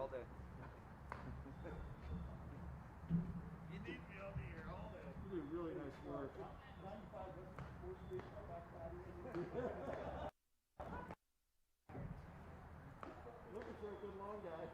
all day. You need me on the air all day. You do really nice work. Looking for a good long guy.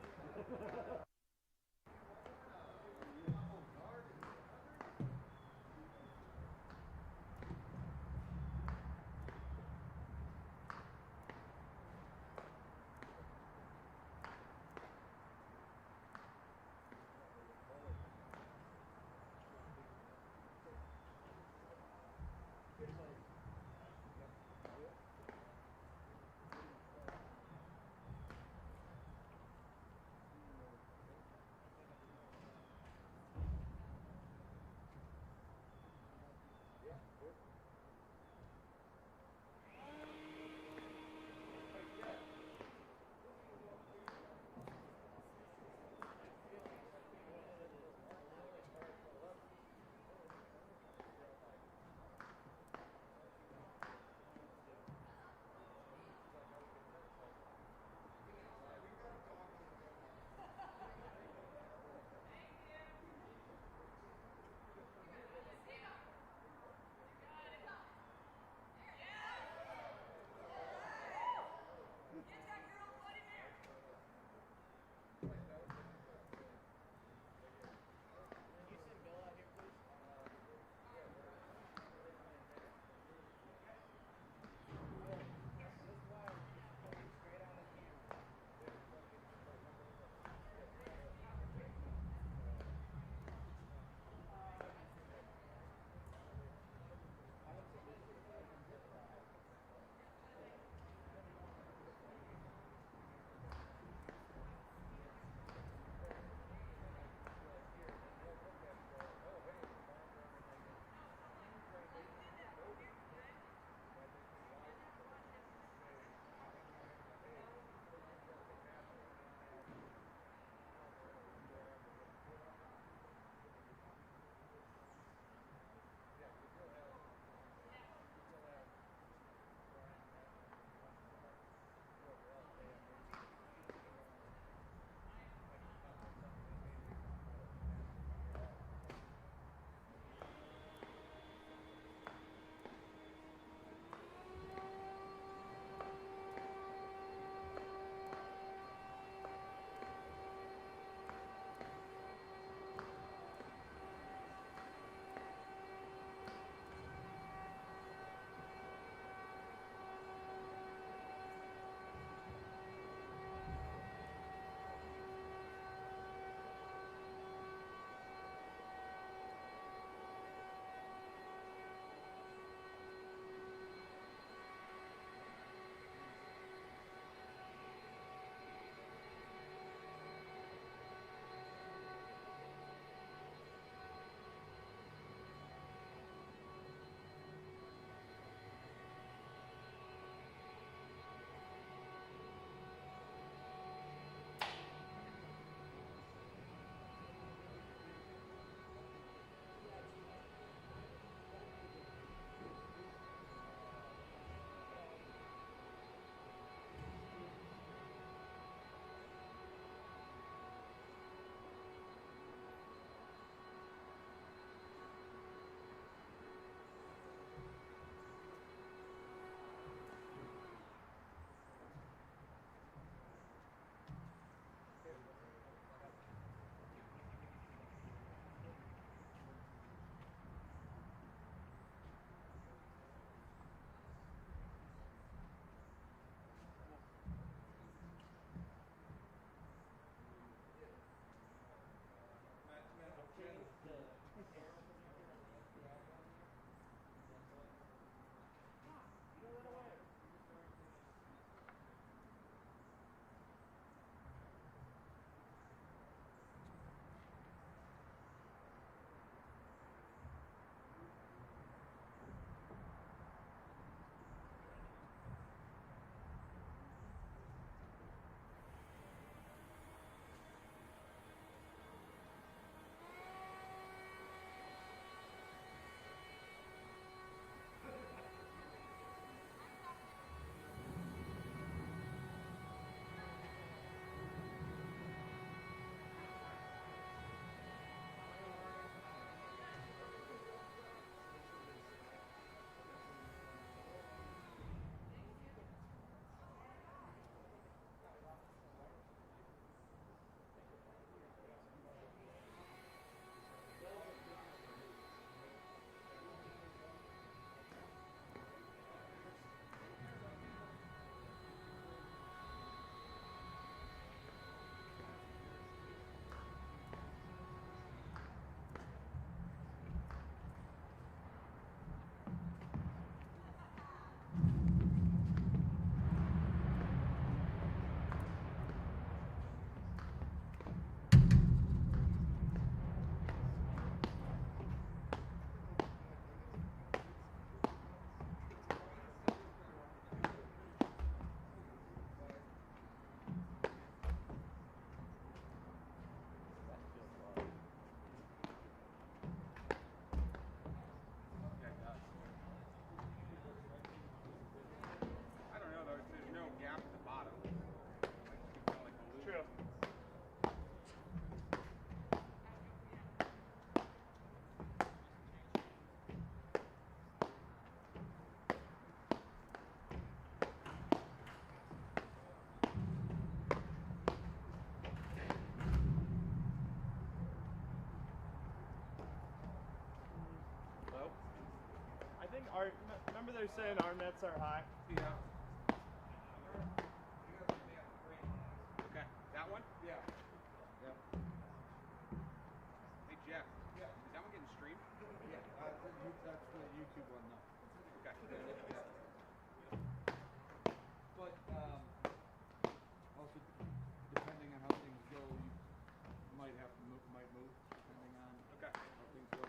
remember they're saying our nets are high? Yeah. Okay. That one? Yeah. Yep. Hey Jeff. Yeah. Is that one getting streamed? Yeah. That's the YouTube one, though. Okay. But also depending on how things go, you might have to move, depending on Okay. how things go.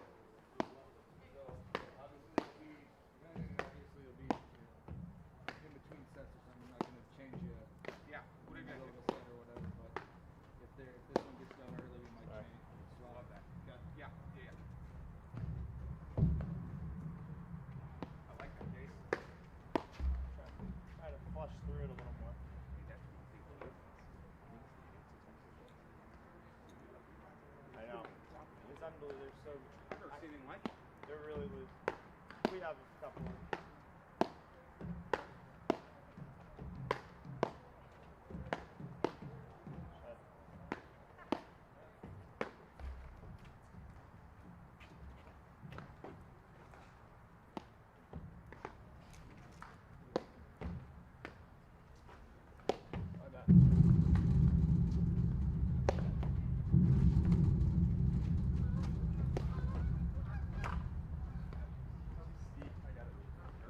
So obviously it'll be in between sets or something. I'm not going to change you. Yeah. What are you middle gonna of do? a set or whatever. But if this one gets done early, we might All right. change. So Love that. Okay. Yeah. Yeah. I like that, Jason. Try to flush through it a little more. Hey, that's one thing. I know. It's unbelievable. They're so. I've never seen anything like it. They're really loose. We have a couple. Like that. Steep. I got it.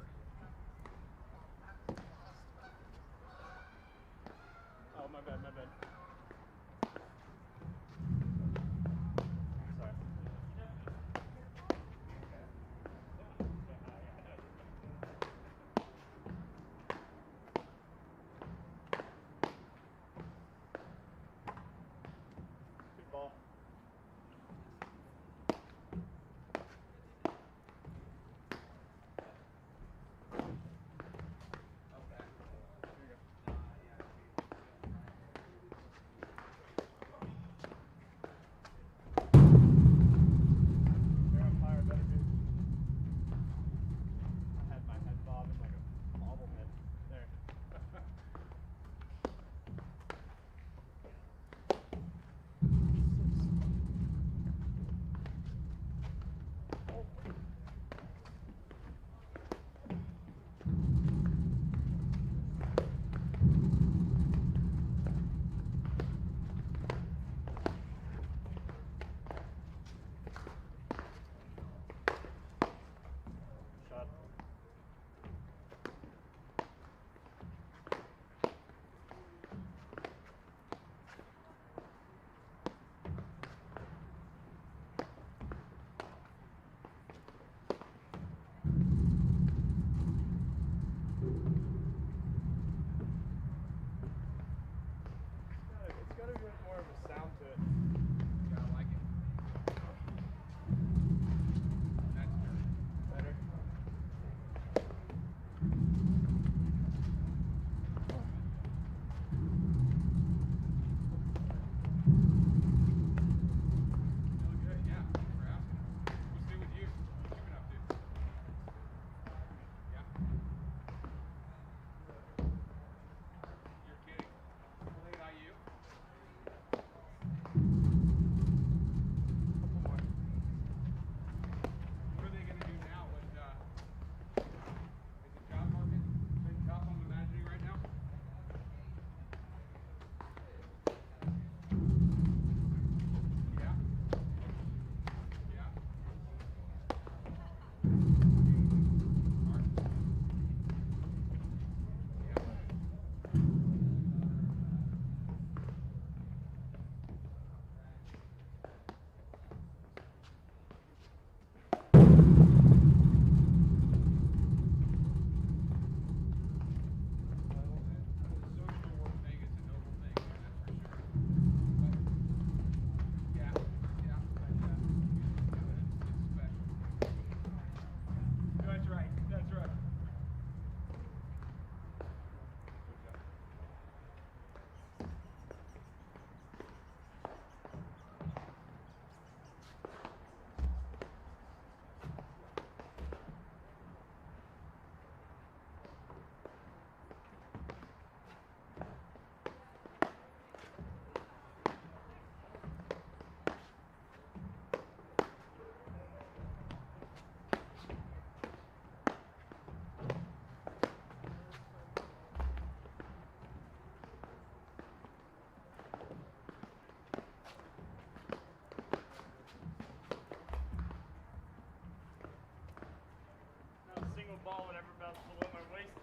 ball would ever bounce below my waist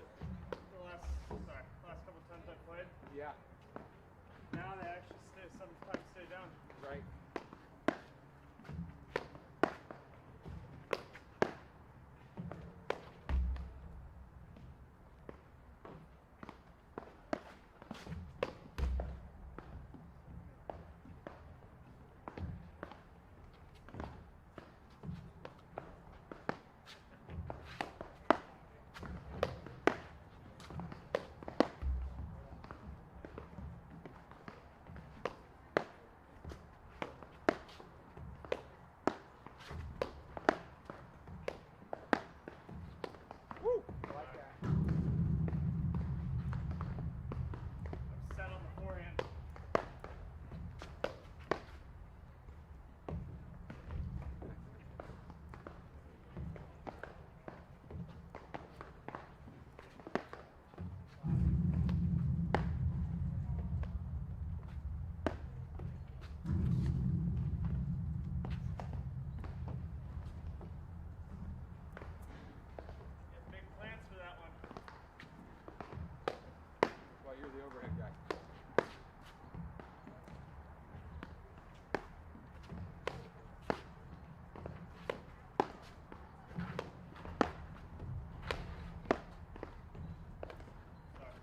the last couple times I played. Yeah. Now they actually sometimes stay down. Right. Woo! I like that. I'm set on the forehand. Got big plans for that one. Well, you're the overhead guy. Sorry.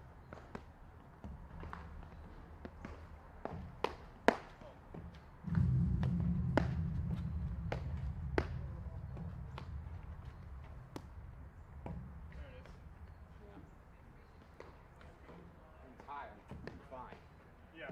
There it is. It's high. I'm fine. Yeah.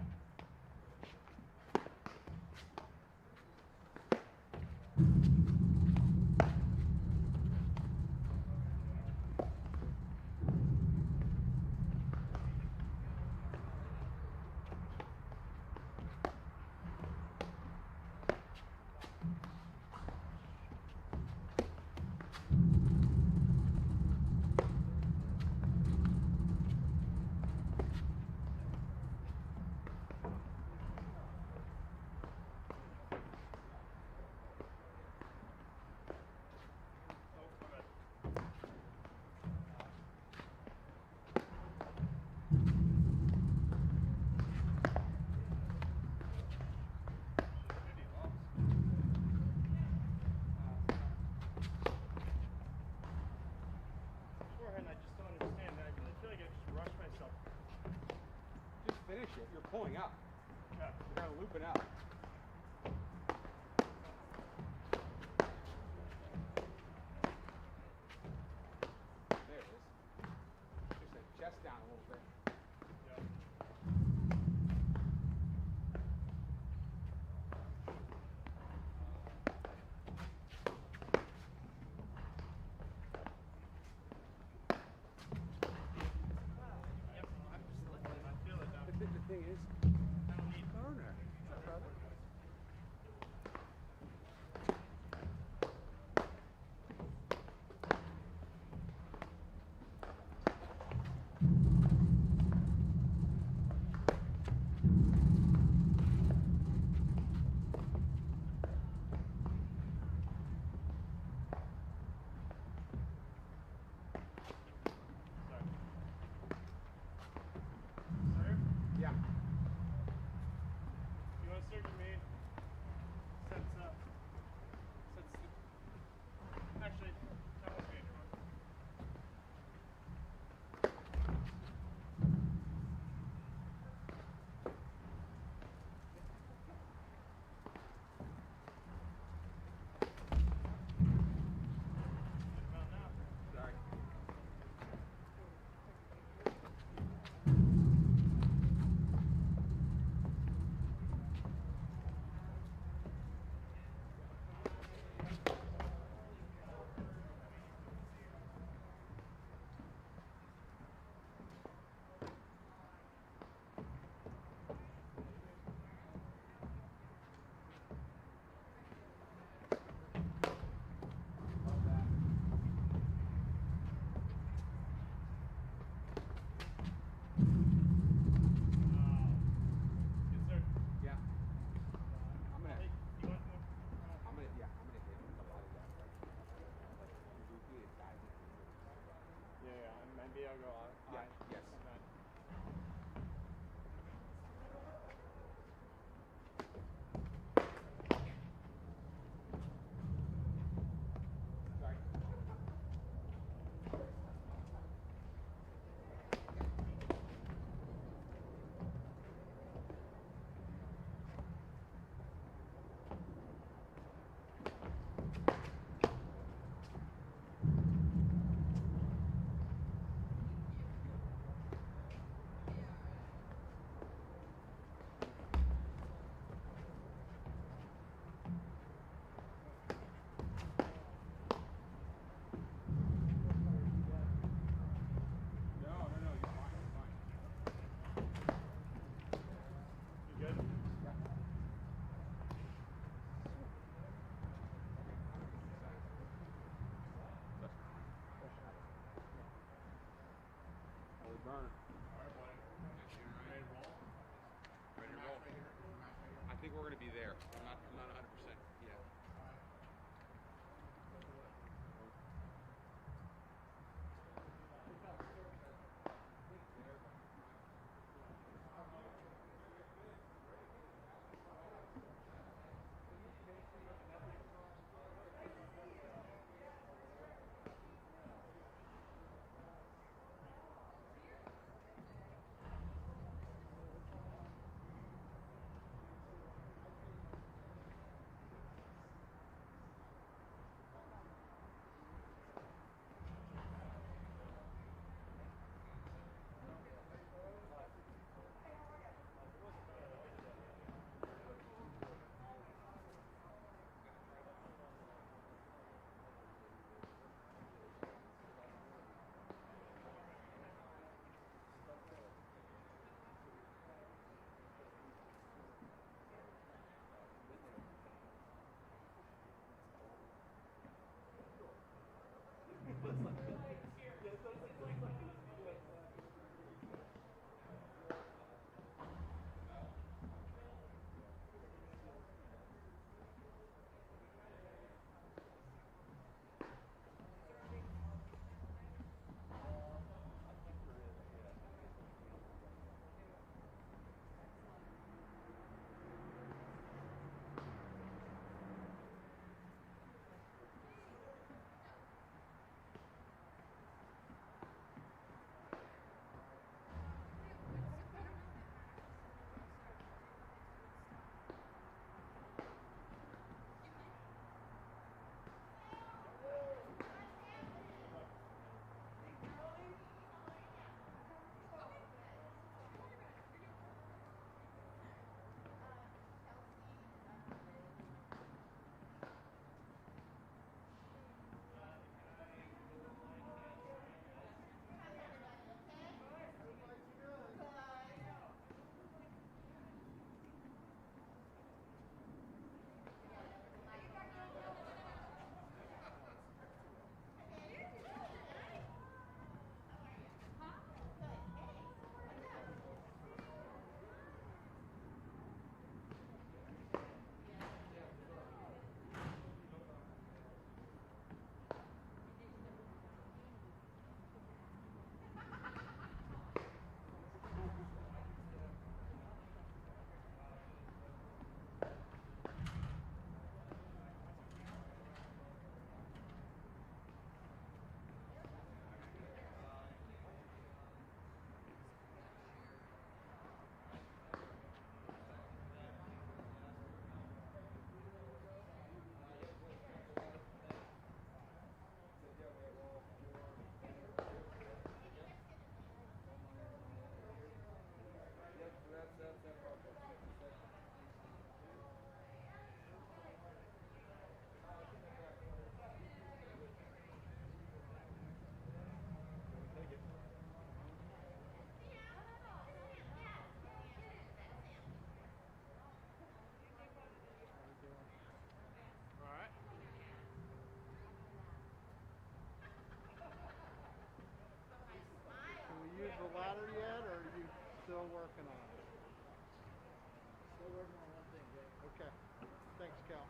Oh, my bad. Forehand, I just don't understand. I really feel like I just rushed myself. Just finish it. You're pulling up. Yeah. You're kind of looping out. There it is. Just that chest down a little bit. Yeah. Yep, I'm just lifting. I feel it now. The thing is, I don't need burner. go on. Yeah. Yes. Okay. Sorry. No, you're fine, you're fine. You good? How we burn? Alright, buddy. Ready to roll? Ready to Match roll. right here? Match right here? I think we're gonna be there. I'm not 100% yet. Alright. the ladder yet, or are you still working on it? Still working on one thing, Jake. Okay. Thanks, Cal.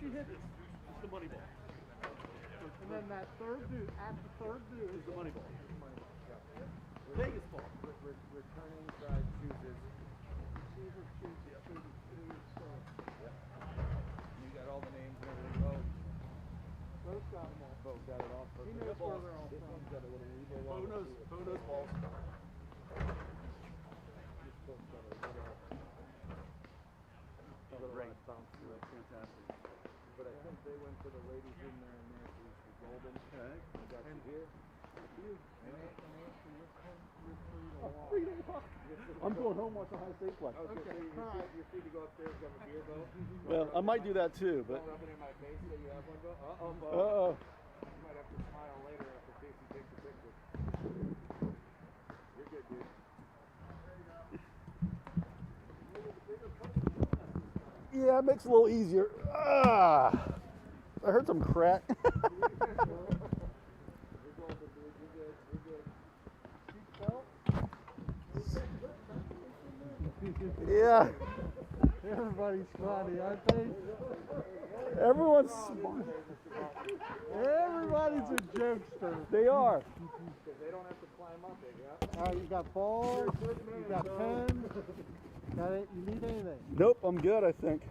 she hits, it's the money ball. And then that third dude, at the third dude, Is the money ball. Yeah. Vegas ball. Returning side chooses. Chooser chooses, Chooser, so. You got all the names and everything. Oh, Both got them all. both got it all. He Perfect. knows where they're all This from. one's got a little evil Bo one. knows balls. This one's got a little. Oh, great. That's fantastic. But I think they went for the ladies in there and there, so it's the golden. Okay. I got you here. Free to walk. I'm going home watch the high state play. Okay, so you're free to go upstairs and have a beer, Bo. Well, I might do that too, but. Don't rub it in my face that you have one, Bo. Uh-oh, Bo. Uh-oh. You might have to smile later after Casey takes the picture. You're good, dude. Yeah, it makes it a little easier. Ah, I heard some crack. You're golden, dude. You're good. You're good. Yeah, Everybody's funny, aren't they? everyone's smart. Everybody's a jokester. They are. Because they don't have to climb up it, yeah? All right, you got balls, you got pens. Got it? You need anything? Nope, I'm good, I think.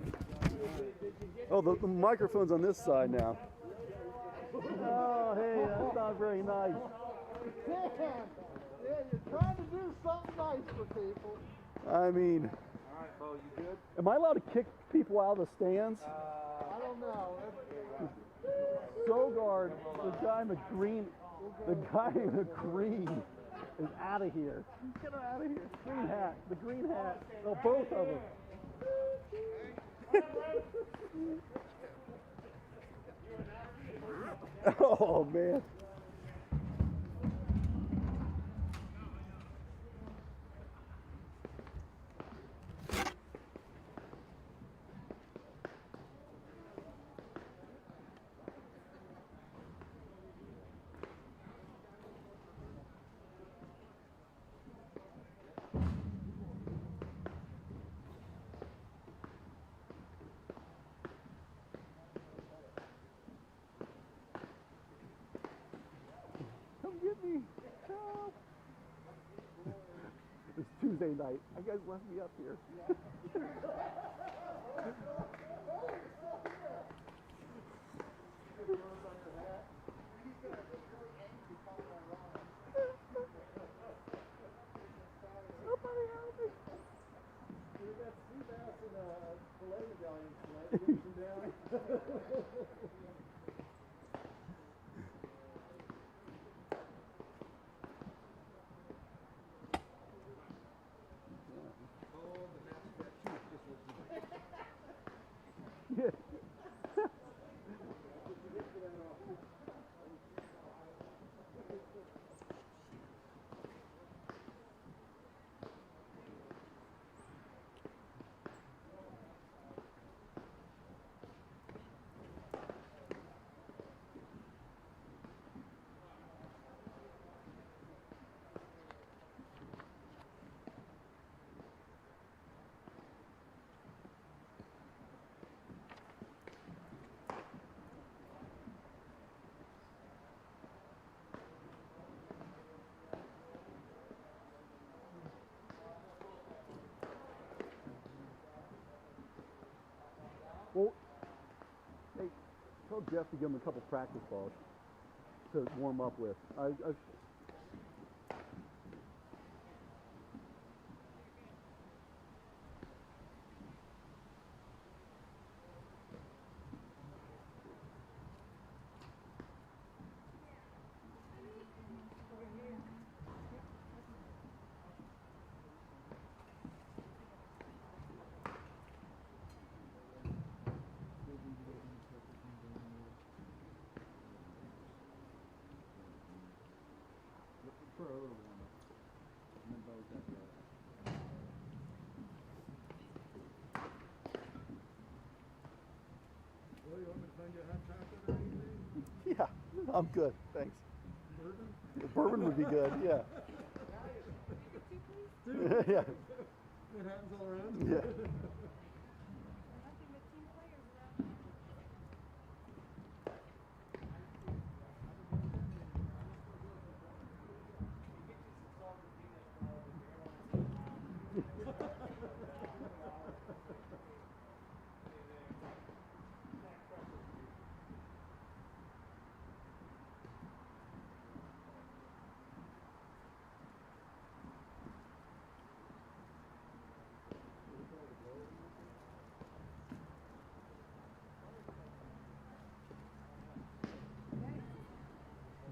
Oh, the microphone's on this side now. Oh, hey, that's not very nice. Damn! Yeah, you're trying to do something nice for people. I mean, All right, Bo, you good? am I allowed to kick people out of the stands? I don't know. Sogard, the guy in the green, is out of here. Get him out of here. The green hat. Oh, both of them. Oh, man. Come get me. Help. It's Tuesday night. I guys left me up here. Somebody help me. We got sea bass and a filet medallion tonight. Get some down. Yeah. Well, hey, tell Jeff to give him a couple practice balls to warm up with. For a little warm up. And then Bo's got the. Well, you want me to find you a hot chocolate or anything? Yeah, I'm good. Thanks. Bourbon? The bourbon would be good. Yeah. Dude, Yeah. it happens all around. Yeah.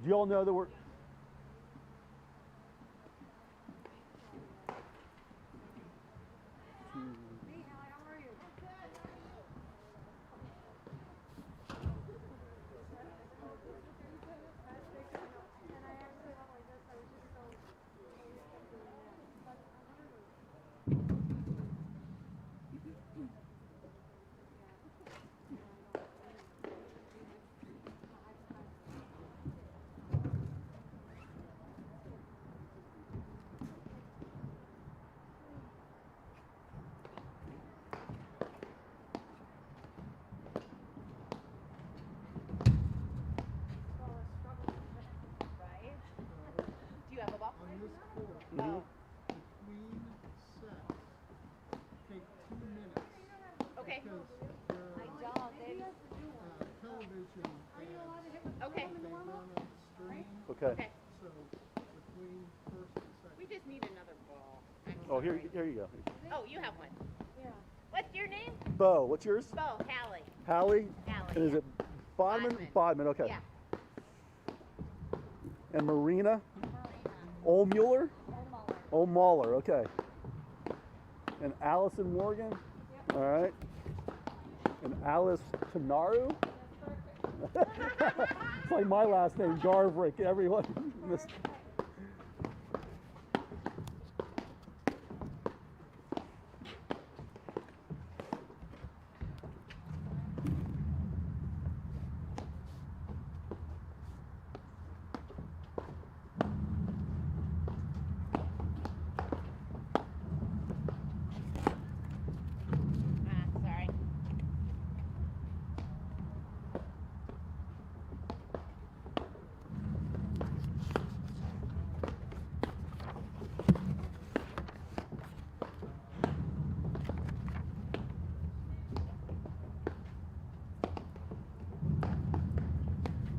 Do you all know that we're... Do you have a ball? On this court, Oh. between sets, take 2 minutes. Okay. Because I don't. television ads, Okay. they run on stream. Okay. Okay. So between first and second. We just need another ball. I'm Oh, here sorry. you go. Oh, you have one. Yeah. What's your name? Bo, what's yours? Bo, Hallie. Hallie? Hallie. And is it Bodman? Bodman, okay. Yeah. And Marina? Olmuller? Olmuller, okay. And Allison Morgan? All right. And Alice Tanaru? It's like my last name, Garvrick. Everyone missed. Sorry.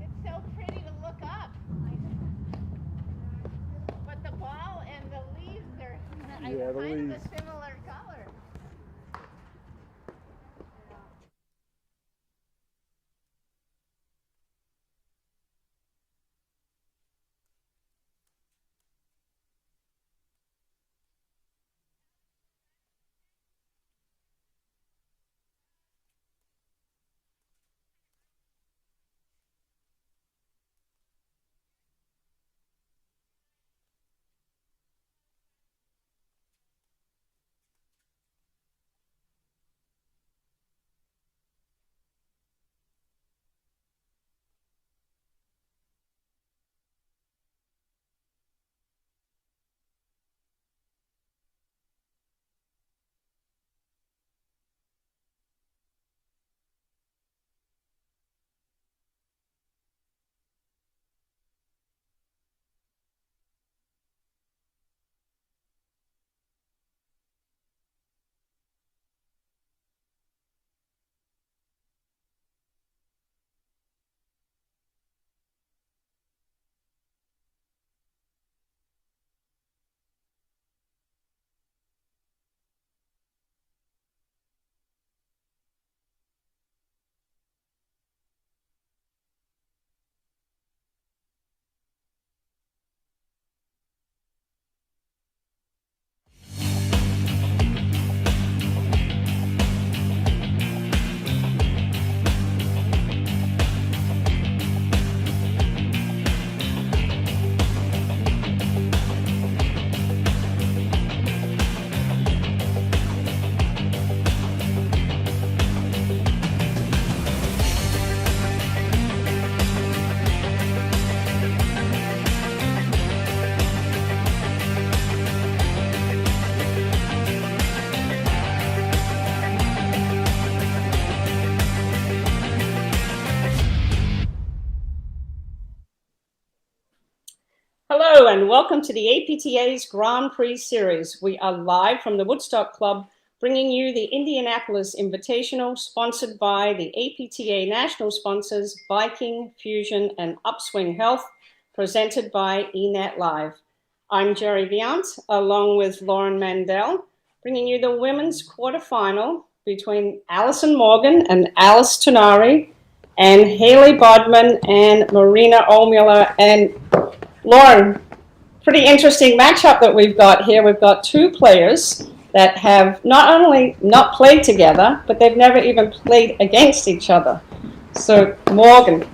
It's so pretty to look up. But the ball and the leaves are Yeah, the kind leaves. of a similar color. Hello and welcome to the APTA's Grand Prix series. We are live from the Woodstock Club, bringing you the Indianapolis Invitational, sponsored by the APTA national sponsors Viking, Fusion, and Upswing Health, presented by eNet Live. I'm Jerry Viant, along with Lauren Mandel, bringing you the women's quarterfinal between Allison Morgan and Alice Tonari, and Haley Bodman and Marina Ohlmuller. And Lauren, pretty interesting matchup that we've got here. We've got two players that have not only not played together, but they've never even played against each other. So, Morgan.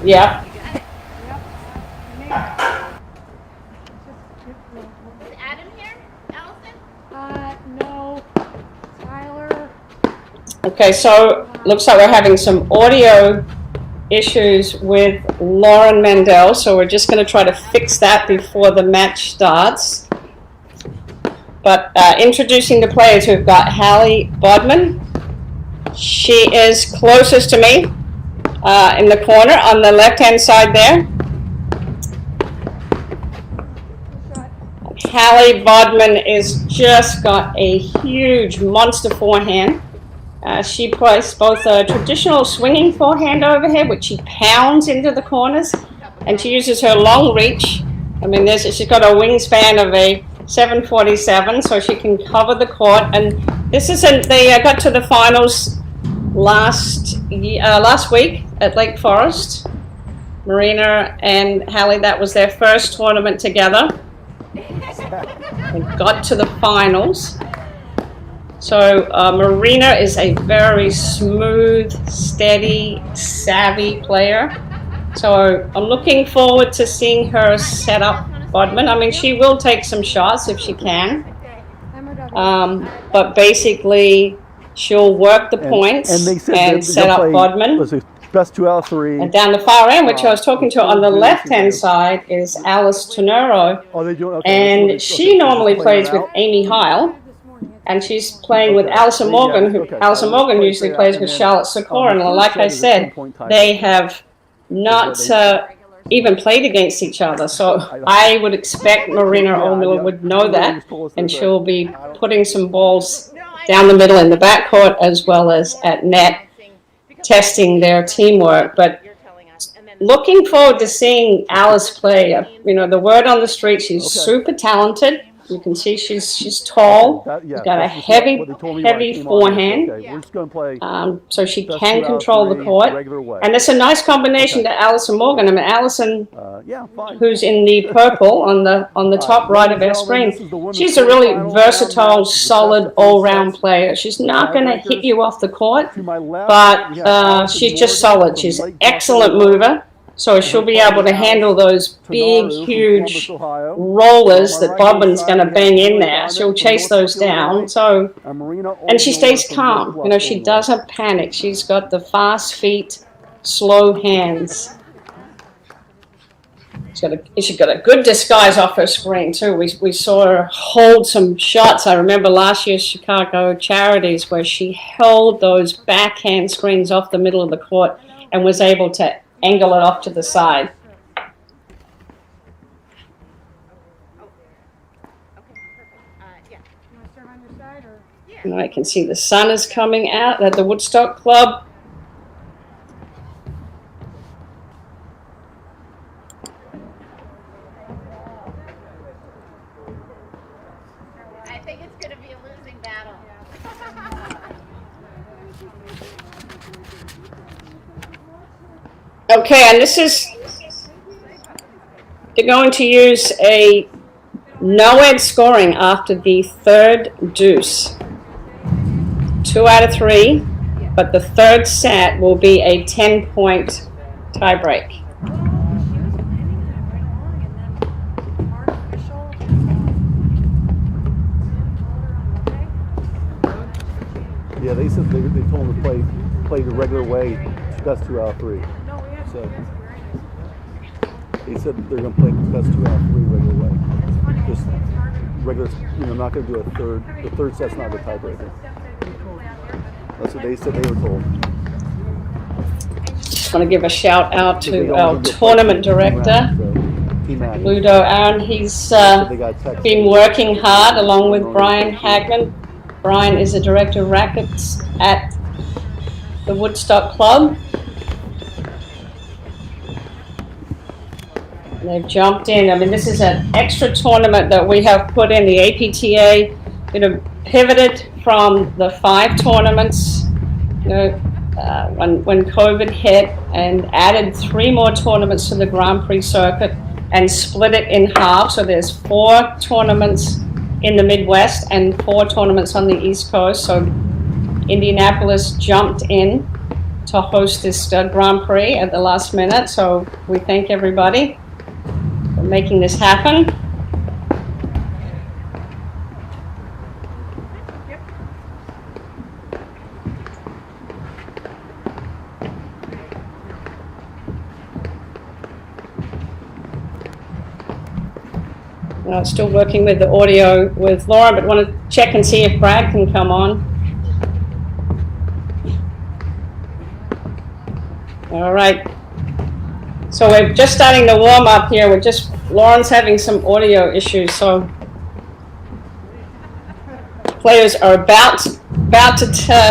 Yeah. Is Adam here? Allison? No. Tyler. Okay, so looks like we're having some audio issues with Lauren Mandel, so we're just going to try to fix that before the match starts. But introducing the players, we've got Hallie Bodman. She is closest to me in the corner on the left-hand side there. Hallie Bodman is just got a huge monster forehand. She plays both a traditional swinging forehand overhead, which she pounds into the corners, and she uses her long reach. I mean, she's got a wingspan of a 747, so she can cover the court. And this isn't. They got to the finals last week at Lake Forest. Marina and Hallie, that was their first tournament together. They got to the finals. So Marina is a very smooth, steady, savvy player. So I'm looking forward to seeing her set up Bodman. I mean, she will take some shots if she can. But basically, she'll work the points and set up Bodman. Best 2 out of 3. And down the far end, which I was talking to on the left-hand side, is Alice Tenero. Oh, they do? Okay. And she normally plays with Amy Heil. And she's playing with Alison Morgan, who Alison Morgan usually plays with Charlotte Sikora. And like I said, they have not even played against each other. So I would expect Marina Ohlmuller would know that, and she'll be putting some balls down the middle in the backcourt as well as at net, testing their teamwork. But looking forward to seeing Alice play. You know, the word on the street, she's super talented. You can see she's tall. She's got a heavy forehand. So she can control the court. And it's a nice combination to Alison Morgan. I mean, Alison, who's in the purple on the top right of our screen, she's a really versatile, solid, all-round player. She's not going to hit you off the court, but she's just solid. She's an excellent mover. So she'll be able to handle those big, huge rollers that Bodman's going to bang in there. She'll chase those down. So, and she stays calm. You know, she doesn't panic. She's got the fast feet, slow hands. She's got a good disguise off her screen too. We saw her hold some shots. I remember last year's Chicago Charities where she held those backhand screens off the middle of the court and was able to angle it off to the side. And I can see the sun is coming out at the Woodstock Club. I think it's going to be a losing battle. Okay, and this is They're going to use a no-ed scoring after the third deuce. 2 out of 3, but the third set will be a 10-point tiebreak. She was planning that right along, and then artificial. Yeah, they said they told him to play the regular way. Best 2 out of 3. No, we have So very nice. they said they're going to play best 2 out of 3 regular way. It's funny, Just it's harder. regular, not going to do a third. The third set's not a tiebreaker. That's what they said they were told. Just want to give a shout out Because they to don't our want to go tournament play team director, round, so Team Mac. Ludo Aaron. He's They got text. been working hard along with Brian Hagman. Brian is a director of rackets at the Woodstock Club. They've jumped in. I mean, this is an extra tournament that we have put in. The APTA, pivoted from the 5 tournaments, when COVID hit, and added 3 more tournaments to the Grand Prix circuit and split it in half. So there's 4 tournaments in the Midwest and 4 tournaments on the East Coast. So Indianapolis jumped in to host this Grand Prix at the last minute. So we thank everybody for making this happen. Still working with the audio with Laura, but want to check and see if Brad can come on. All right. So we're just starting to warm up here. Lauren's having some audio issues, so players are about to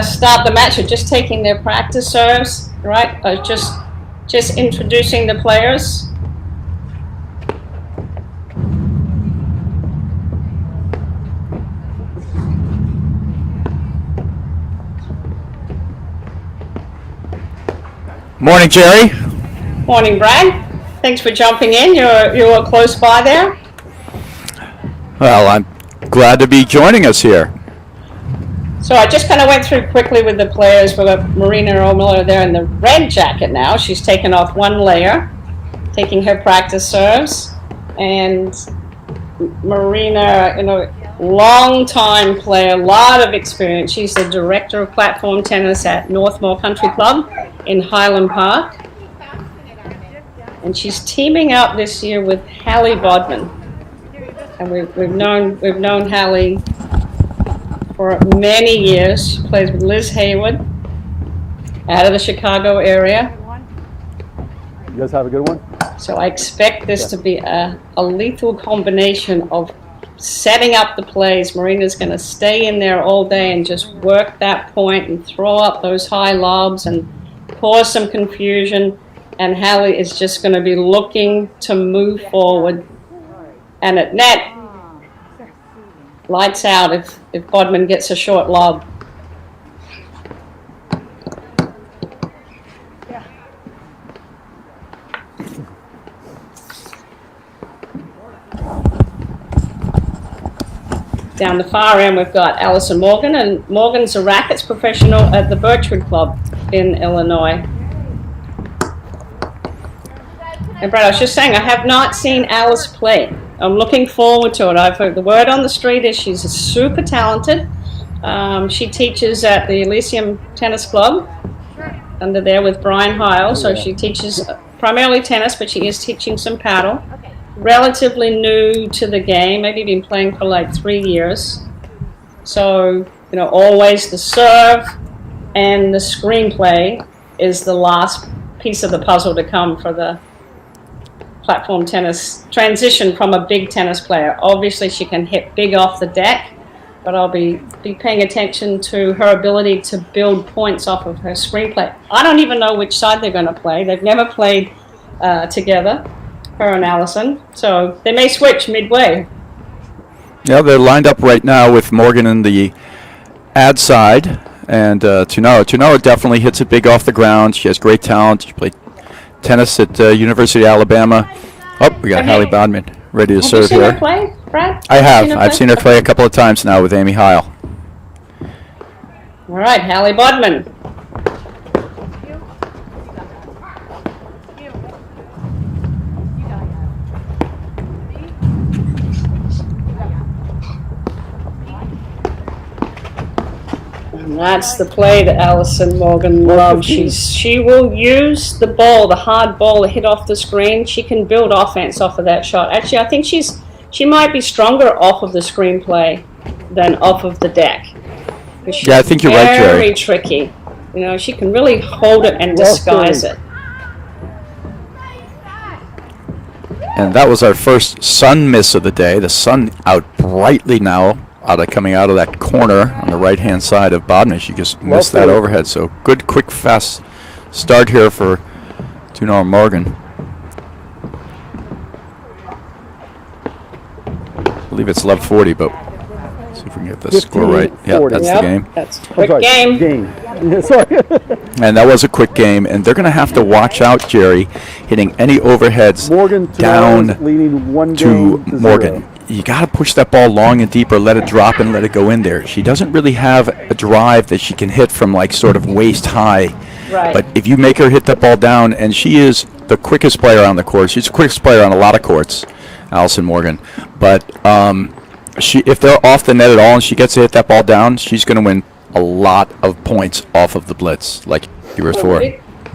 start the match. They're just taking their practice serves, right? Just introducing the players. Morning, Jerry. Morning, Brad. Thanks for jumping in. You were close by there. Well, I'm glad to be joining us here. So I just kind of went through quickly with the players. We've got Marina Omiller there in the red jacket now. She's taken off 1 layer, taking her practice serves. And Marina, long-time player, a lot of experience. She's the director of platform tennis at Northmore Country Club in Highland Park. And she's teaming up this year with Hallie Bodman. And we've known Hallie for many years. She plays with Liz Hayward out of the Chicago area. You guys have a good one? So I expect this to be a lethal combination of setting up the plays. Marina's going to stay in there all day and just work that point and throw up those high lobs and cause some confusion. And Hallie is just going to be looking to move forward. And at net, lights out if Bodman gets a short lob. Down the far end, we've got Alison Morgan, and Morgan's a rackets professional at the Birchwood Club in Illinois. And Brad, I was just saying, I have not seen Alice play. I'm looking forward to it. I've heard the word on the street is she's super talented. She teaches at the Elysium Tennis Club under there with Brian Heil. So she teaches primarily tennis, but she is teaching some paddle. Relatively new to the game, maybe been playing for like 3 years. So, always the serve and the screenplay is the last piece of the puzzle to come for the platform tennis transition from a big tennis player. Obviously, she can hit big off the deck, but I'll be paying attention to her ability to build points off of her screenplay. I don't even know which side they're going to play. They've never played together, her and Allison, so they may switch midway. Yeah, they're lined up right now with Morgan in the ad side, and Tunoa definitely hits it big off the ground. She has great talent. She played tennis at University of Alabama Oh, we got Okay. Hallie Bodman ready to Have you serve seen her here. play, Brad? I have. Seen her I've play? seen her play a couple of times now with Amy Heil. All right, Hallie Bodman. And that's the play that Alison Morgan loves. She will use the ball, the hard ball, to hit off the screen. She can build offense off of that shot. Actually, I think she might be stronger off of the screenplay than off of the deck. Yeah, I think you're right, Jerry. Very tricky. You know, she can really hold it and disguise it. And that was our first sun miss of the day. The sun out brightly now, coming out of that corner on the right-hand side of Bodman. She just missed that overhead. So good, quick, fast start here for Tunara Morgan. I believe it's love 40, but see if we can get the score right. Yeah, that's the game. That's a quick game. Sorry. And that was a quick game, and they're going to have to watch out, Jerry, hitting any overheads Morgan down leading one to game to Morgan. 0. You got to push that ball long and deep, or let it drop and let it go in there. She doesn't really have a drive that she can hit from like sort of waist high. Right. But if you make her hit that ball down, and she is the quickest player on the court. She's the quickest player on a lot of courts, Alison Morgan. But if they're off the net at all and she gets to hit that ball down, she's going to win a lot of points off of the blitz, like you were for.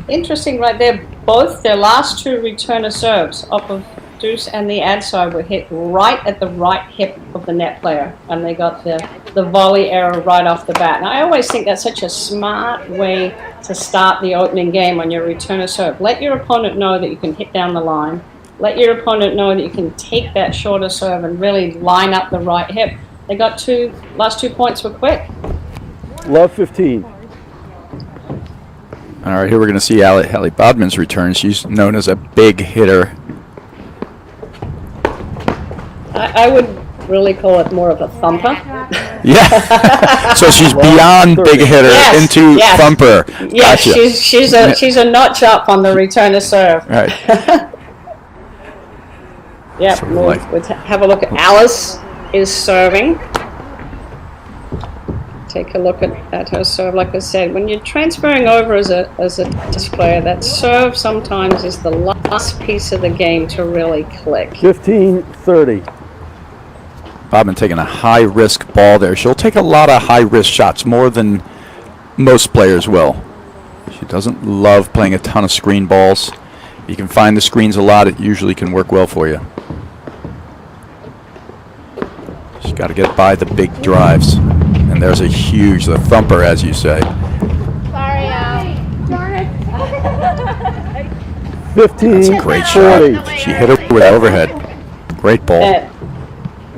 Interesting right there. Both their last two returner serves off of Deuce and the ad side were hit right at the right hip of the net player, and they got the volley error right off the bat. And I always think that's such a smart way to start the opening game on your returner serve. Let your opponent know that you can hit down the line. Let your opponent know that you can take that shorter serve and really line up the right hip. They got last 2 points were quick. Love 15. All right, here we're going to see Hallie Bodman's return. She's known as a big hitter. I would really call it more of a thumper. Yeah. So she's beyond big hitter into thumper. Yes, gotcha. she's a notch up on the returner serve. Right. Yep. We'll have a look at Alice is serving. Take a look at her serve. Like I said, when you're transferring over as a tennis player, that serve sometimes is the last piece of the game to really click. 15-30. Bodman taking a high-risk ball there. She'll take a lot of high-risk shots, more than most players will. She doesn't love playing a ton of screen balls. If you can find the screens a lot, it usually can work well for you. She's got to get by the big drives. And there's a huge, the thumper, as you say. Sorry, darn it. 15. That's a great shot. She hit it with overhead. Great ball.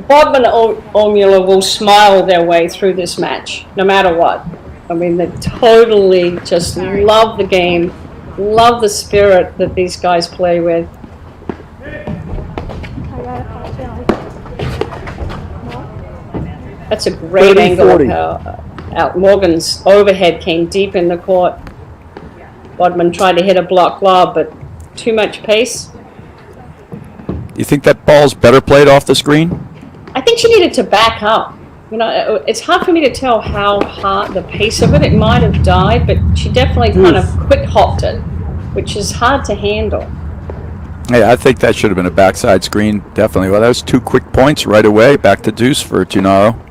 Bodman and O'Muller will smile their way through this match, no matter what. I mean, they totally just love the game, love the spirit that these guys play with. That's a great 30, angle 40. of how Morgan's overhead came deep in the court. Bodman tried to hit a block lob, but too much pace. You think that ball's better played off the screen? I think she needed to back up. You know, it's hard for me to tell how hard the pace of it. It might have died, but she definitely kind of quick hopped it, which is hard to handle. Yeah, I think that should have been a backside screen, definitely. Well, that was 2 quick points right away. Back to deuce for Tunaro.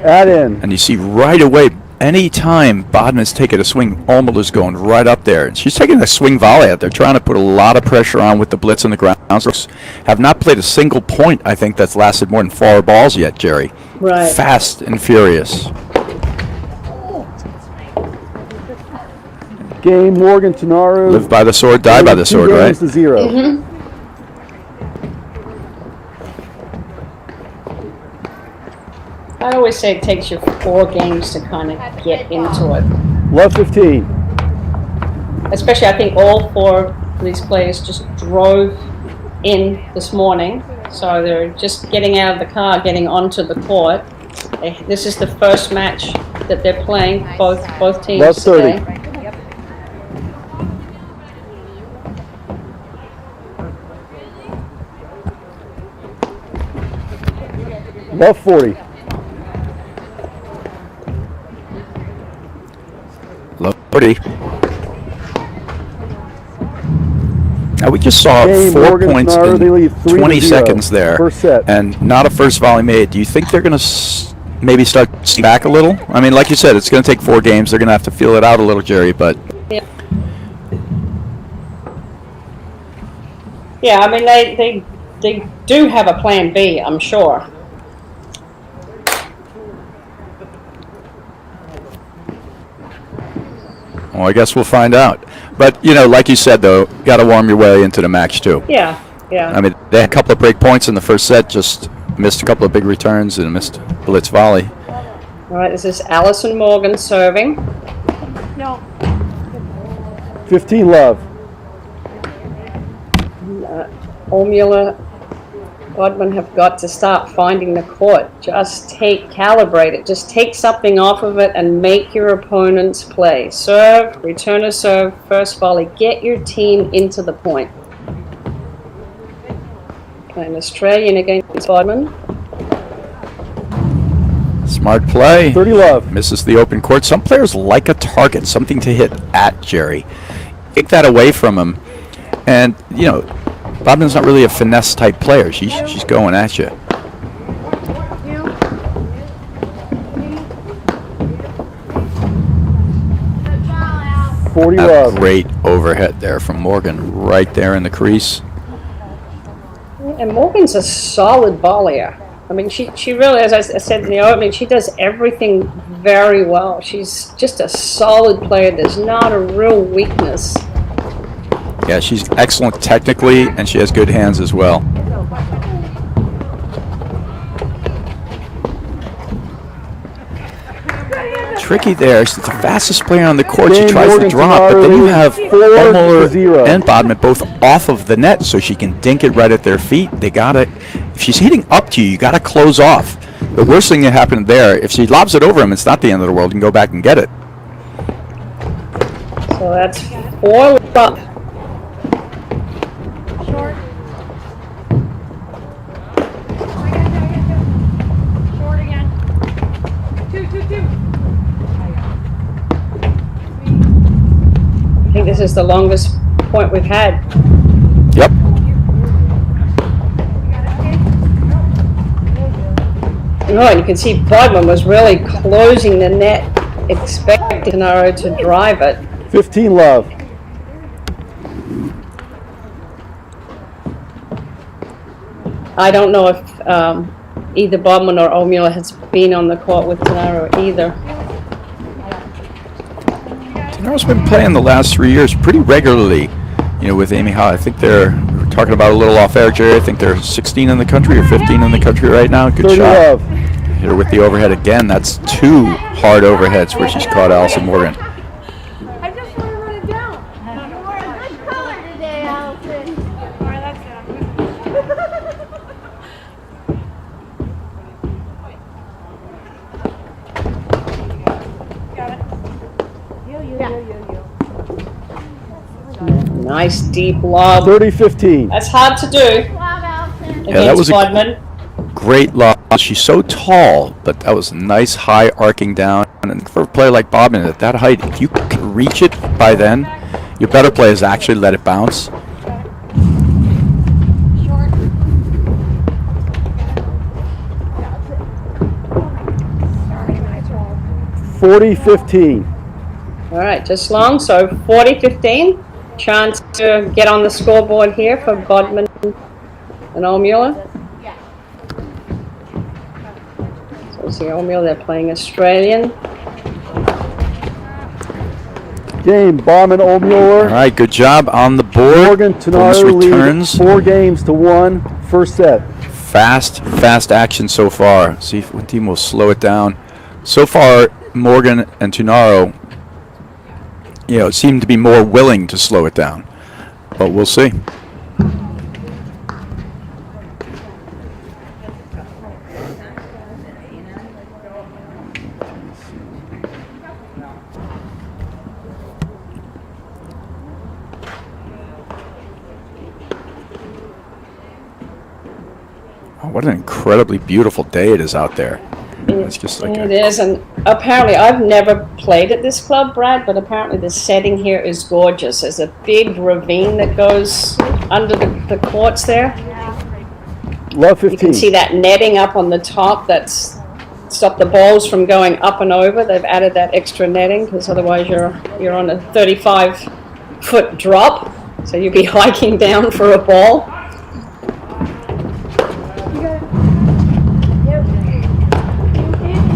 Add in. And you see right away, any time Bodman's taking a swing, O'Muller's going right up there. And she's taking a swing volley out there, trying to put a lot of pressure on with the blitz on the ground. Have not played a single point, I think, that's lasted more than 4 balls yet, Jerry. Right. Fast and furious. Game Morgan Tunaro. Live by the sword, die by the sword, right? 2-0. Mm-hmm. I always say it takes you 4 games to kind of get into it. Love 15. Especially, I think all 4 of these players just drove in this morning. So they're just getting out of the car, getting onto the court. This is the first match that they're playing, both teams Love 30. today. Love 40. Love 40. Now we just saw Game, 4 Morgan, points Tenaro, they in lead 3-0. 20 seconds there, First set. and not a first volley made. Do you think they're going to maybe start back a little? I mean, like you said, it's going to take 4 games. They're going to have to feel it out a little, Jerry. But yeah, I mean they do have a plan B, I'm sure. well, I guess we'll find out. But you know, like you said, though, got to warm your way into the match too. Yeah, yeah. I mean, they had a couple of break points in the first set, just missed a couple of big returns and missed blitz volley. All right, this is Allison Morgan serving. No. 15 love. Omula, Bodman have got to start finding the court. Just calibrate it. Just take something off of it and make your opponents play. Serve, return a serve, first volley. Get your team into the point. Playing Australian against Bodman. Smart play. 30 love. Misses the open court. Some players like a target, something to hit at Jerry. Take that away from him. And, you know, Bodman's not really a finesse type player. She's going at you. Forty A love. great overhead there from Morgan, right there in the crease. And Morgan's a solid volleyer. I mean, she really, as I said in the opening, she does everything very well. She's just a solid player. There's not a real weakness. Yeah, she's excellent technically, and she has good hands as well. Tricky there. She's the fastest player on the court. She Game, tries to Morgan drop, but then you Tenaro have 4-0. Omoler and Bodman both off of the net, so she can dink it right at their feet. They gotta, if she's hitting up to you, you gotta close off. The worst thing that happened there, if she lobs it over him, it's not the end of the world. You can go back and get it. So that's 4 love. Short. Short again. 2, 2, 2. I think this is the longest point we've had. Yep. Oh, and you can see Bodman was really closing the net, expecting Tenaro to drive it. 15 love. I don't know if either Bodman or Omula has been on the court with Tenaro either. Tenaro's been playing the last 3 years pretty regularly, you know, with Amy Howe. I think we were talking about a little off air, Jerry. I think they're 16 in the country or 15 in the country right now. Good 30 shot. love. Hit her with the overhead again. That's 2 hard overheads where she's caught Allison Morgan. I just want to run it down. You wore a good color today, Allison. All right, that's it. Got it. Nice deep lob. 30-15. That's hard to do Love, Allison. Yeah, that was against a Bodman. great lob. She's so tall, but that was a nice high arcing down. And for a player like Bodman at that height, if you can reach it by then, your better players actually let it bounce. Short. 40-15. All right, just long. So 40-15. Chance to get on the scoreboard here for Bodman and Omula. So see Omula, they're playing Australian. Game, Bauman, All Oldmuller. right, good job on the board. Morgan, Bonus Tenaro lead returns. 4 games to 1. First set. Fast action so far. See if one team will slow it down. So far, Morgan and Tenaro, you know, seem to be more willing to slow it down, but we'll see. Oh, what an incredibly beautiful day it is out there. It's just like It is, and apparently I've never played at this club, Brad, but apparently the setting here is gorgeous. There's a big ravine that goes under the courts there. Love 15. You can see that netting up on the top that's stopped the balls from going up and over. They've added that extra netting because otherwise you're on a 35-foot drop, so you'd be hiking down for a ball.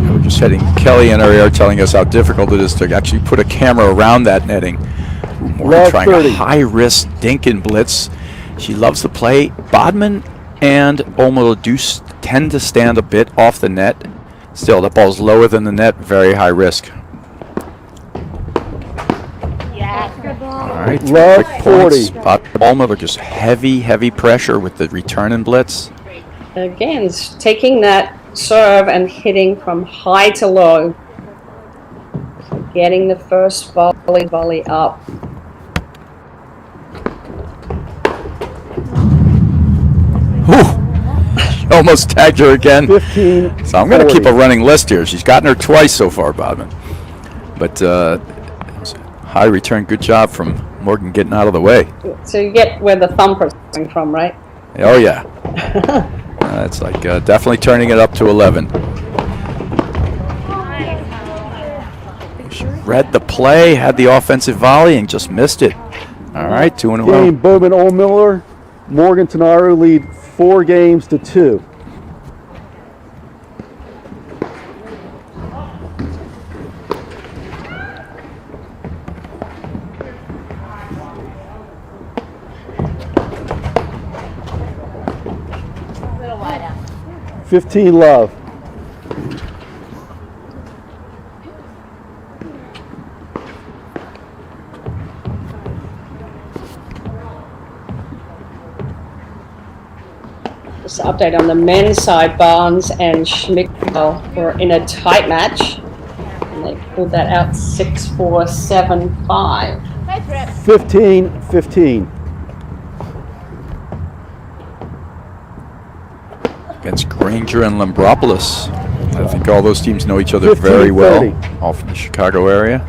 We're just having Kelly in our ear telling us how difficult it is to actually put a camera around that netting. Morgan trying 30. a high-risk dink and blitz. She loves to play. Bodman and Omola do tend to stand a bit off the net. Still, the ball's lower than the net. Very high risk. Yeah. All right, Love quick points. 40. Omola just heavy pressure with the return and blitz. Again, it's taking that serve and hitting from high to low. So getting the first volley up. Almost tagged her again. 15. So I'm going to 40. keep a running list here. She's gotten her twice so far, Bodman. But high return, good job from Morgan getting out of the way. So you get where the thumper's coming from, right? Oh, yeah. It's like definitely turning it up to 11. She read the play, had the offensive volley, and just missed it. All right, 2 in a row. Game Bowman Oldmiller. Morgan Tanaru lead 4 games to 2. A little wide out. 15 love. Just an update on the men's side. Barnes and Mittal were in a tight match, and they pulled that out 6-4, 7-5. Nice rip. 15-15. Against Granger and Lambropolis. I think all those teams know each other very well, 15-30. all from the Chicago area.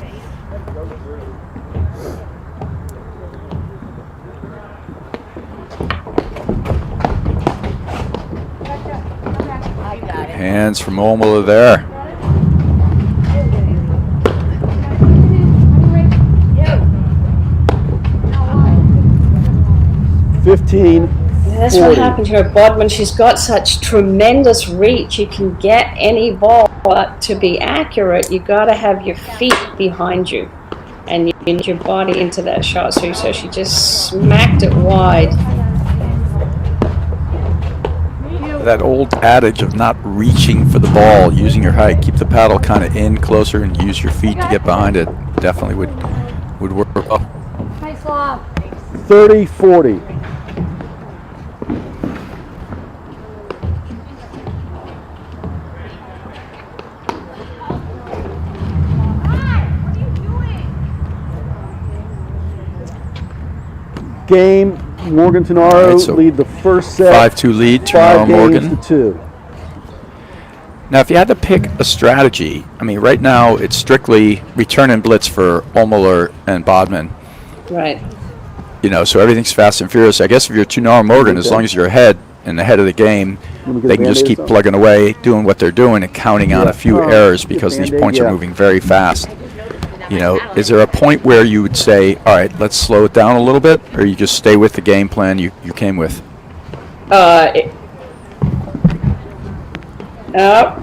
I got it. Hands from Omola there. 15. That's what happened to her, Bodman. She's got such tremendous reach. You can get any ball, but to be accurate, you got to have your feet behind you, and you need your body into that shot. So she just smacked it wide. That old adage of not reaching for the ball, using your height, keep the paddle kind of in closer and use your feet to get behind it, definitely would work well. Nice lob. 30-40. Game, Morgan Tanaru All right, so lead the first set. 5-2 lead, 5 Ternaro games Morgan. to 2. Now, if you had to pick a strategy, I mean, right now it's strictly return and blitz for Omola and Bodman. Right. You know, so everything's fast and furious. I guess if you're Ternaro Morgan, as long as you're ahead and ahead of the game, they can just keep plugging away, doing what they're doing, and counting on a few errors because these points are moving very fast. You know, is there a point where you would say, all right, let's slow it down a little bit, or you just stay with the game plan you came with?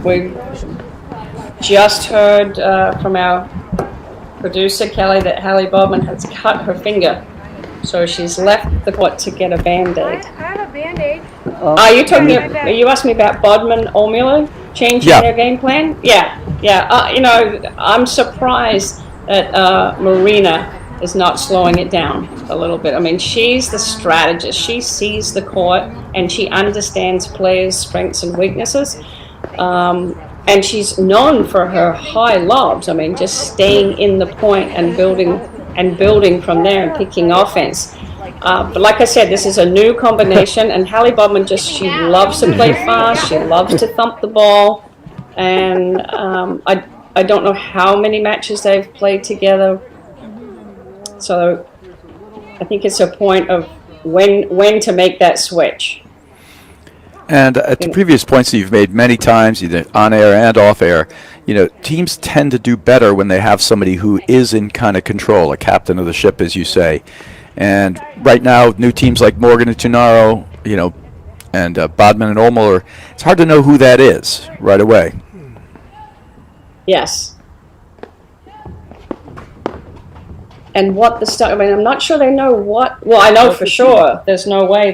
We just heard from our producer, Kelly, that Hallie Bodman has cut her finger. So she's left the court to get a Band-Aid. I have a Band-Aid. Are you you asked me about Bodman Oldmiller changing their game plan? Yeah. You know, I'm surprised that Marina is not slowing it down a little bit. I mean, she's the strategist. She sees the court and she understands players' strengths and weaknesses. And she's known for her high lobs. I mean, just staying in the point and building from there and picking offense. But like I said, this is a new combination, and Hallie Bodman she loves to play fast. She loves to thump the ball, and I don't know how many matches they've played together. So I think it's a point of when to make that switch. And at the previous points that you've made many times, either on air and off air, teams tend to do better when they have somebody who is in kind of control, a captain of the ship, as you say. And right now, new teams like Morgan and Tunaro, and Bodman and Olmuller, it's hard to know who that is right away. Yes. And what the stuff, I'm not sure they know what, well, I know for sure there's no way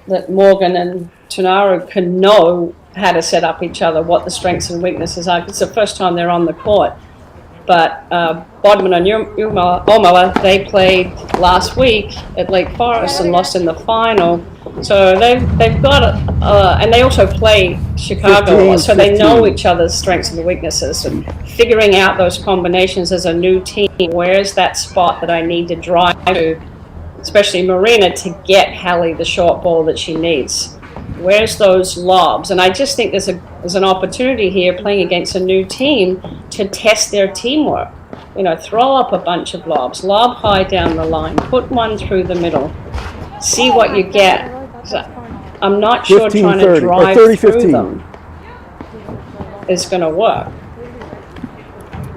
that Morgan and Tunaro can know how to set up each other, what the strengths and weaknesses are. It's the first time they're on the court. But Bodman and Olmuller, they played last week at Lake Forest and lost in the final. So they've got, and they also play Chicago, so they know each other's strengths and weaknesses. And figuring out those combinations as a new team, where's that spot that I need to drive to, especially Marina, to get Hallie the short ball that she needs. Where's those lobs? And I just think there's an opportunity here playing against a new team to test their teamwork. Throw up a bunch of lobs, lob high down the line, put one through the middle, see what you get. So I'm not sure trying to drive through them is going to work.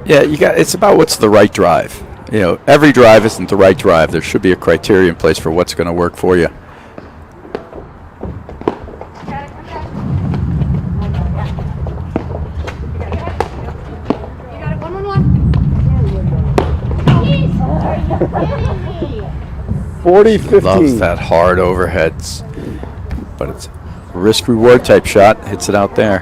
Yeah, it's about what's the right drive. Every drive isn't the right drive. There should be a criteria in place for what's going to work for you. Loves that hard overheads, but it's a risk-reward type shot. Hits it out there.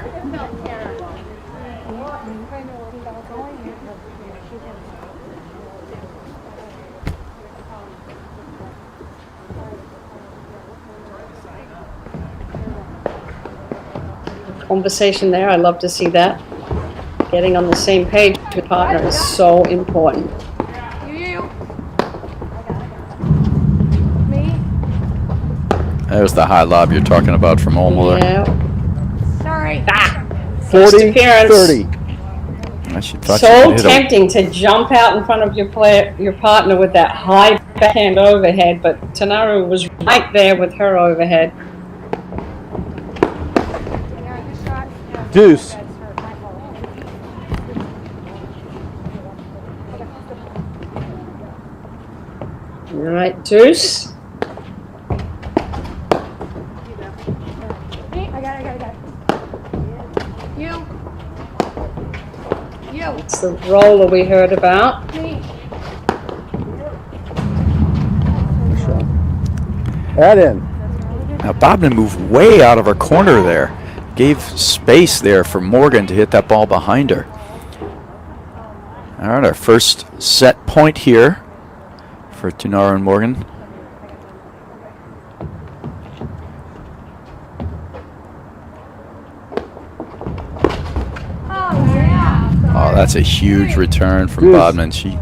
Conversation there. I love to see that. Getting on the same page with your partner is so important. There's the high lob you're talking about from Olmuller. Yeah. Sorry. 40-30. So tempting to jump out in front of your partner with that high backhand overhead, but Tunaro was right there with her overhead. Deuce. All right, deuce. I got it. You. It's the roller we heard about. Me. Add in. Now Bodman moved way out of her corner there. Gave space there for Morgan to hit that ball behind her. All right, our first set point here for Tunaro and Morgan. Oh, that's a huge return from Bodman. She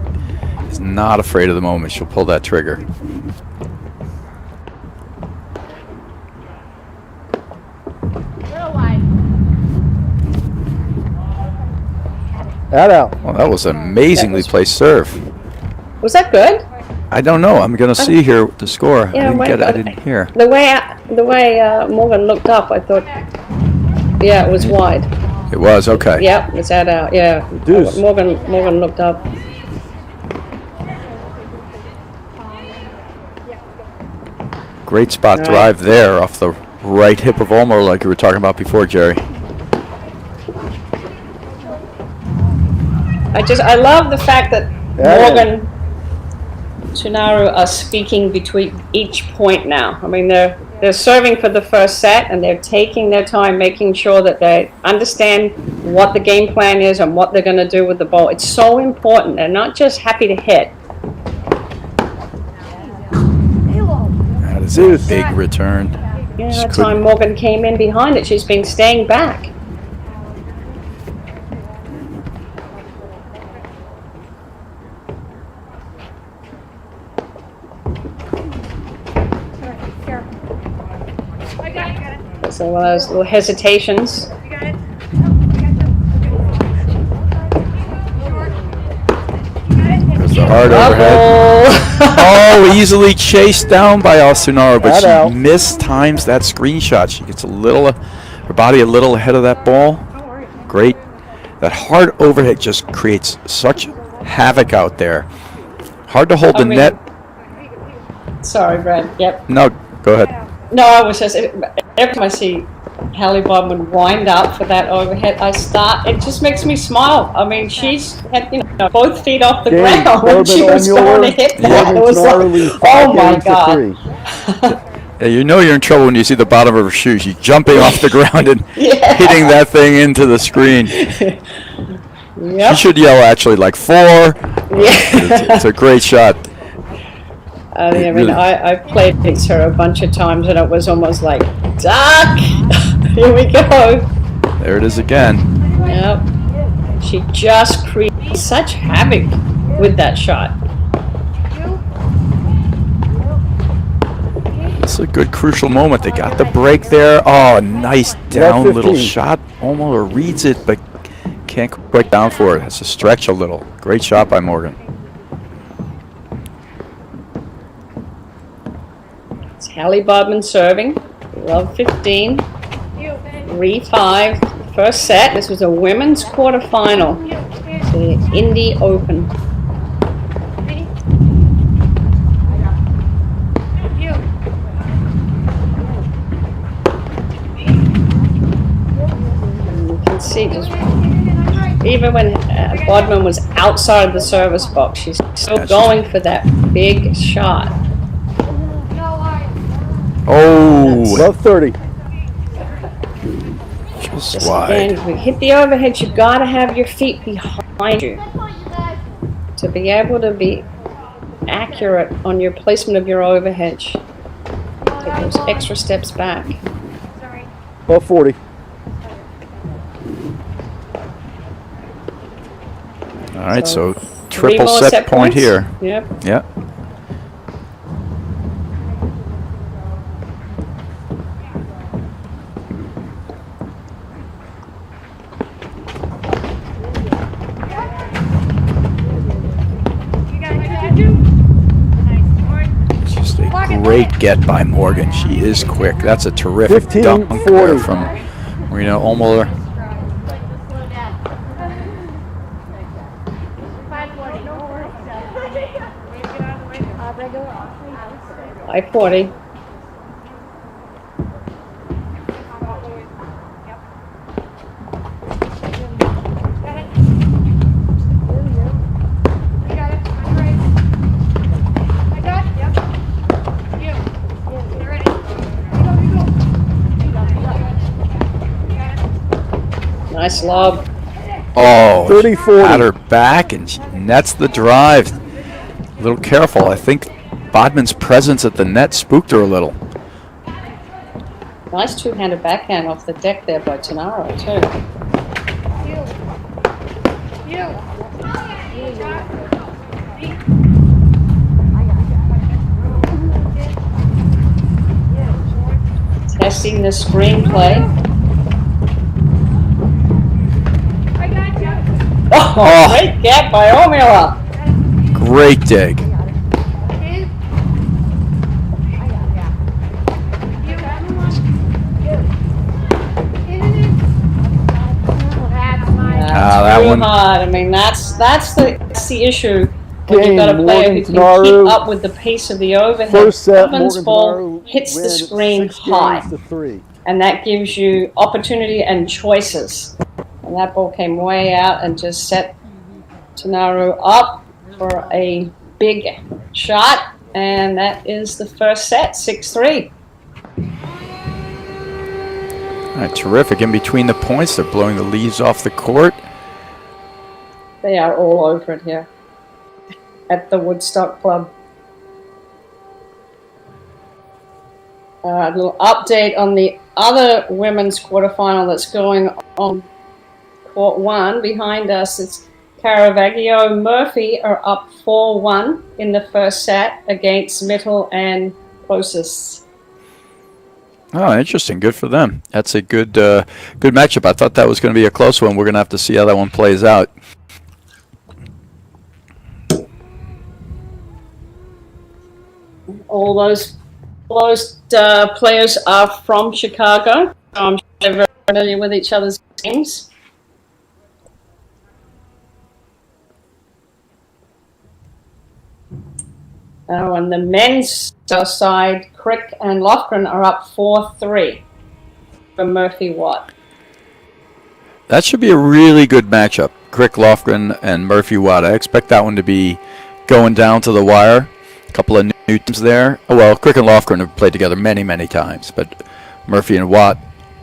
is not afraid of the moment. She'll pull that trigger. Add out. Well, that was an amazingly placed serve. Was that good? I don't know. I'm going to see here the score. Yeah, I didn't hear. The way Morgan looked up, I thought, yeah, it was wide. It was, okay. Yeah, it was that out. Yeah, Deuce. Morgan looked up. Great spot drive there off the right hip of Olmuller, like you were talking about before, Jerry. I love the fact that Morgan, Tunaro are speaking between each point now. I mean, they're serving for the first set and they're taking their time, making sure that they understand what the game plan is and what they're going to do with the ball. It's so important. They're not just happy to hit. That is a big return. Yeah, that time Morgan came in behind it. She's been staying back. So one of those little hesitations. There's the hard overhead. Oh, easily chased down by Alsunaro, but she mistimes that screenshot. She gets her body a little ahead of that ball. Great. That hard overhead just creates such havoc out there. Hard to hold the net. Sorry, Brad. Yep. No, go ahead. No, I was just, every time I see Hallie Bodman wind up for that overhead, it just makes me smile. I mean, she's had, both feet off the ground when she was going to hit that. It was like, oh my God. Yeah, you know you're in trouble when you see the bottom of her shoes. She's jumping off the ground and hitting that thing into the screen. Yep. She should yell actually like 4. It's a great shot. I mean, I played against her a bunch of times, and it was almost like, duck! Here we go. There it is again. Yep. She just created such havoc with that shot. It's a good crucial moment. They got the break there. Oh, nice down little shot. Almost reads it, but can't quite down for it. Has to stretch a little. Great shot by Morgan. It's Hallie Bodman serving. Love 15. 3-5. First set. This was a women's quarterfinal. The Indy Open. You can see just even when Bodman was outside of the service box, she's still going for that big shot. Oh, love 30. Just wide. Again, if we hit the overhead, you've got to have your feet behind you to be able to be accurate on your placement of your overhead. Take those extra steps back. Love 40. All right, so triple set point here. Yep. Yep. Just a great get by Morgan. She is quick. That's a terrific dunk there from Marina Olmuller. I-40. Nice lob. Oh, 30-40. Had her back and she nets the drive. A little careful. I think Bodman's presence at the net spooked her a little. Nice two-handed backhand off the deck there by Tanaro, too. Testing the screenplay. Oh, great get by Olmuller. Great dig. That one. Hard. I mean, that's the issue when you've got a player who can keep up with the pace of the overhead. First set, Bodman's ball hits the screen high, and that gives you opportunity and choices. And that ball came way out and just set Tanaro up for a big shot, and that is the first set, 6-3. All right, terrific. In between the points, they're blowing the leaves off the court. They are all over it here at the Woodstock Club. A little update on the other women's quarterfinal that's going on court 1. Behind us, it's Caravaggio Murphy are up 4-1 in the first set against Mittal and Prousis. Oh, interesting. Good for them. That's a good good matchup. I thought that was going to be a close one. We're going to have to see how that one plays out. All those players are from Chicago. I'm sure they're very familiar with each other's games. Oh, and the men's side, Crick and Lofgren are up 4-3 for Murphy Watt. That should be a really good matchup. Crick, Lofgren, and Murphy Watt. I expect that one to be going down to the wire. A couple of new teams there. Oh, well, Crick and Lofgren have played together many, many times, but Murphy and Watt,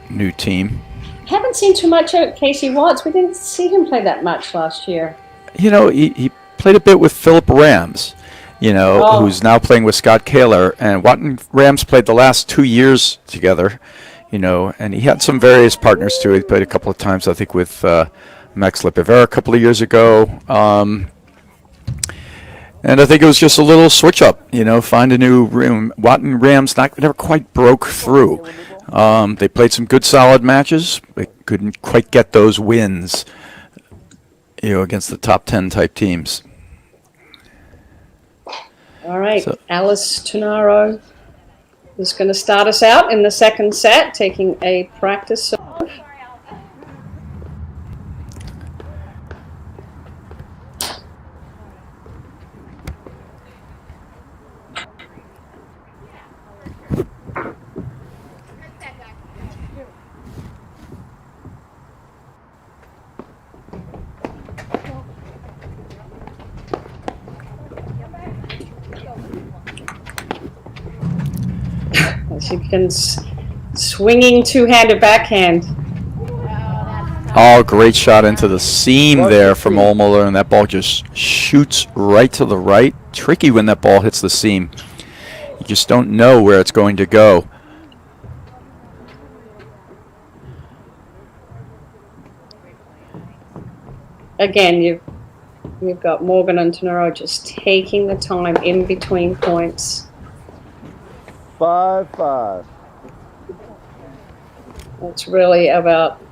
new team. Haven't seen too much of Casey Watts. We didn't see him play that much last year. You know, he played a bit with Philip Rams, you know, who's now playing with Scott Kaler. And Watt and Rams played the last 2 years together, you know, and he had some various partners too. He played a couple of times, I think, with Max Lipivera a couple of years ago. And I think it was just a little switch up, you know, find a new room. Watt and Rams never quite broke through. They played some good, solid matches. They couldn't quite get those wins, you know, against the top 10 type teams. All right, so Alice Tunaro is going to start us out in the second set, taking a practice serve. She begins swinging two-handed backhand. Oh, great shot into the seam there from Ohlmuller, and that ball just shoots right to the right. Tricky when that ball hits the seam. You just don't know where it's going to go. Again, you've got Morgan and Tenero just taking the time in between points. 5-5. It's really about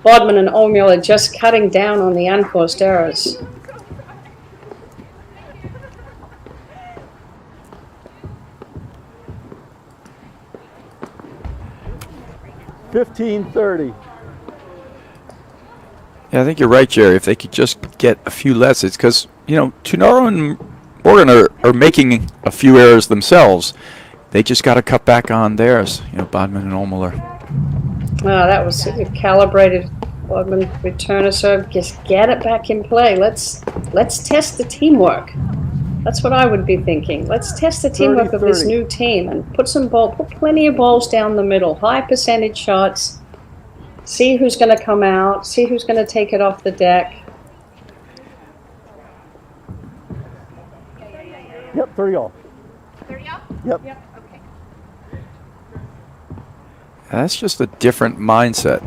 Bodman and Ohlmuller just cutting down on the unforced errors. $15.30. Yeah, I think you're right, Jerry. If they could just get a few less, it's because, you know, Tunaro and Morgan are making a few errors themselves. They just got to cut back on theirs, you know, Bodman and Ohlmuller. Oh, that was calibrated. Bodman return a serve, just get it back in play. Let's test the teamwork. That's what I would be thinking. Let's test the teamwork of this new team and put plenty of balls down the middle, high percentage shots. See who's going to come out. See who's going to take it off the deck. Yep, 30 all. 30 off? Yep. Yep. Okay. That's just a different mindset.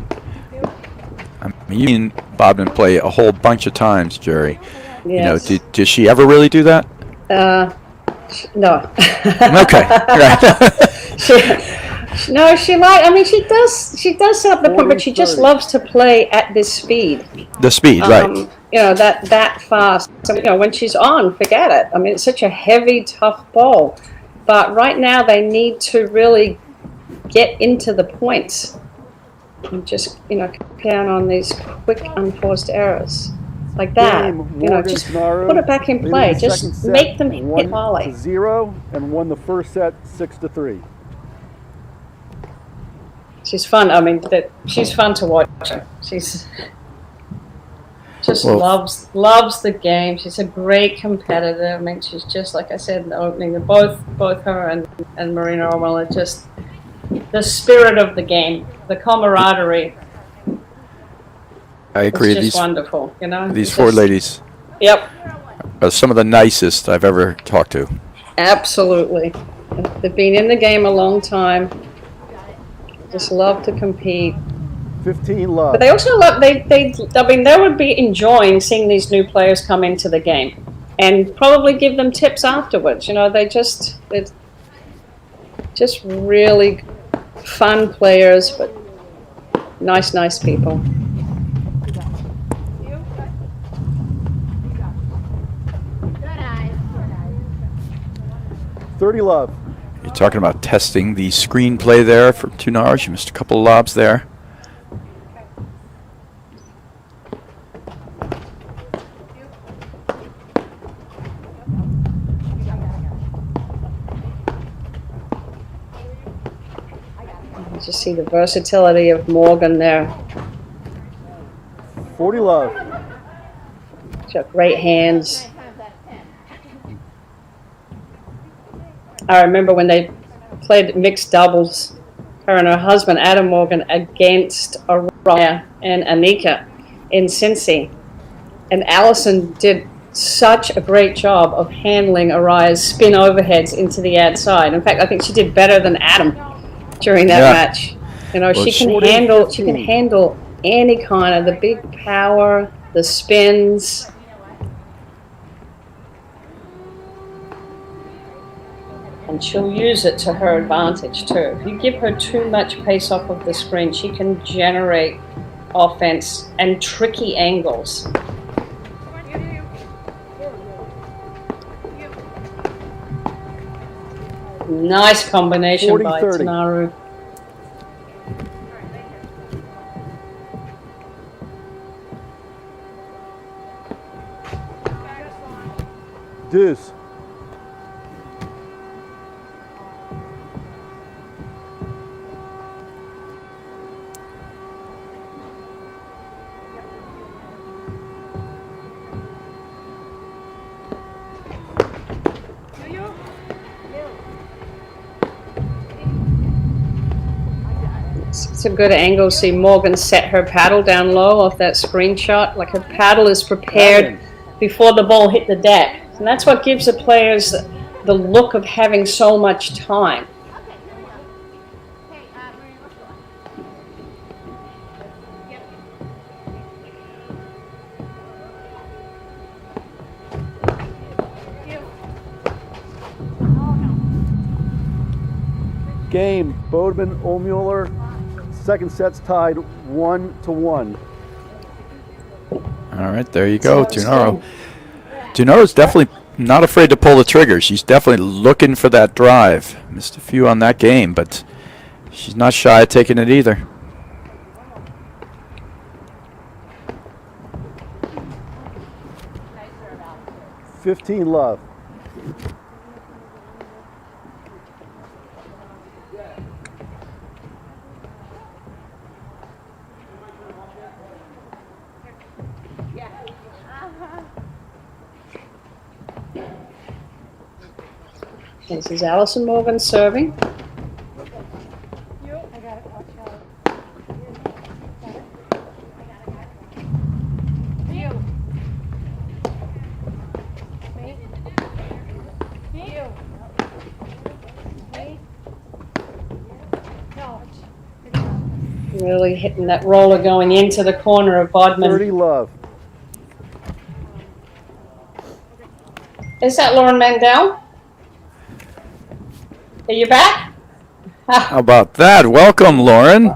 I mean, you've seen Bodman play a whole bunch of times, Jerry. Yes. You know, did she ever really do that? No. Okay. No, she does set up the point, but she just loves to play at this speed. The speed, right. You know, that fast. So, you know, when she's on, forget it. I mean, it's such a heavy, tough ball. But right now, they need to really get into the points and just, you know, cut down on these quick, unforced errors. Like that. You know, just put it back in play. Just make them hit volley. 1-0 and won the first set 6-3. She's fun. I mean, she's fun to watch. She's just loves the game. She's a great competitor. I mean, she's just like I said in the opening. Both her and Marina Ohlmuller are just the spirit of the game, the camaraderie. I agree. It's just wonderful, you know. These four ladies. Yep. Are some of the nicest I've ever talked to. Absolutely. They've been in the game a long time. Just love to compete. 15 love. But they also love they would be enjoying seeing these new players come into the game and probably give them tips afterwards. You know, they're just really fun players, but nice, nice people. Good eyes. 30 love. You're talking about testing the screenplay there for Tunaro. You missed a couple of lobs there. You just see the versatility of Morgan there. 40 love. She's got great hands. 9 times out of 10. I remember when they played mixed doubles, her and her husband, Adam Morgan, against Araya and Anika in Cincy. And Allison did such a great job of handling Araya's spin overheads into the ad side. In fact, I think she did better than Adam during that Yeah. match. You know, Well, she can handle any kind of the big power, the spins. And she'll use it to her advantage too. If you give her too much pace off of the screen, she can generate offense and tricky angles. Nice combination 40, by 30. Tunaro. Deuce. It's a good angle. See Morgan set her paddle down low off that screenshot. Like her paddle is prepared before the ball hit the deck. And that's what gives the players the look of having so much time. Okay, Marie, let's go. Yep. Game. Bodeman, Ohlmuller. Second set's tied 1-1. All right, there you go, Tunaro. Tunaro's definitely not afraid to pull the trigger. She's definitely looking for that drive. Missed a few on that game, but she's not shy of taking it either. Nice 15 love. This is Allison Morgan serving. Really hitting that roller going into the corner of Bodman. 30 love. Is that Lauren Mandel? Are you back? How about that? Welcome, Lauren.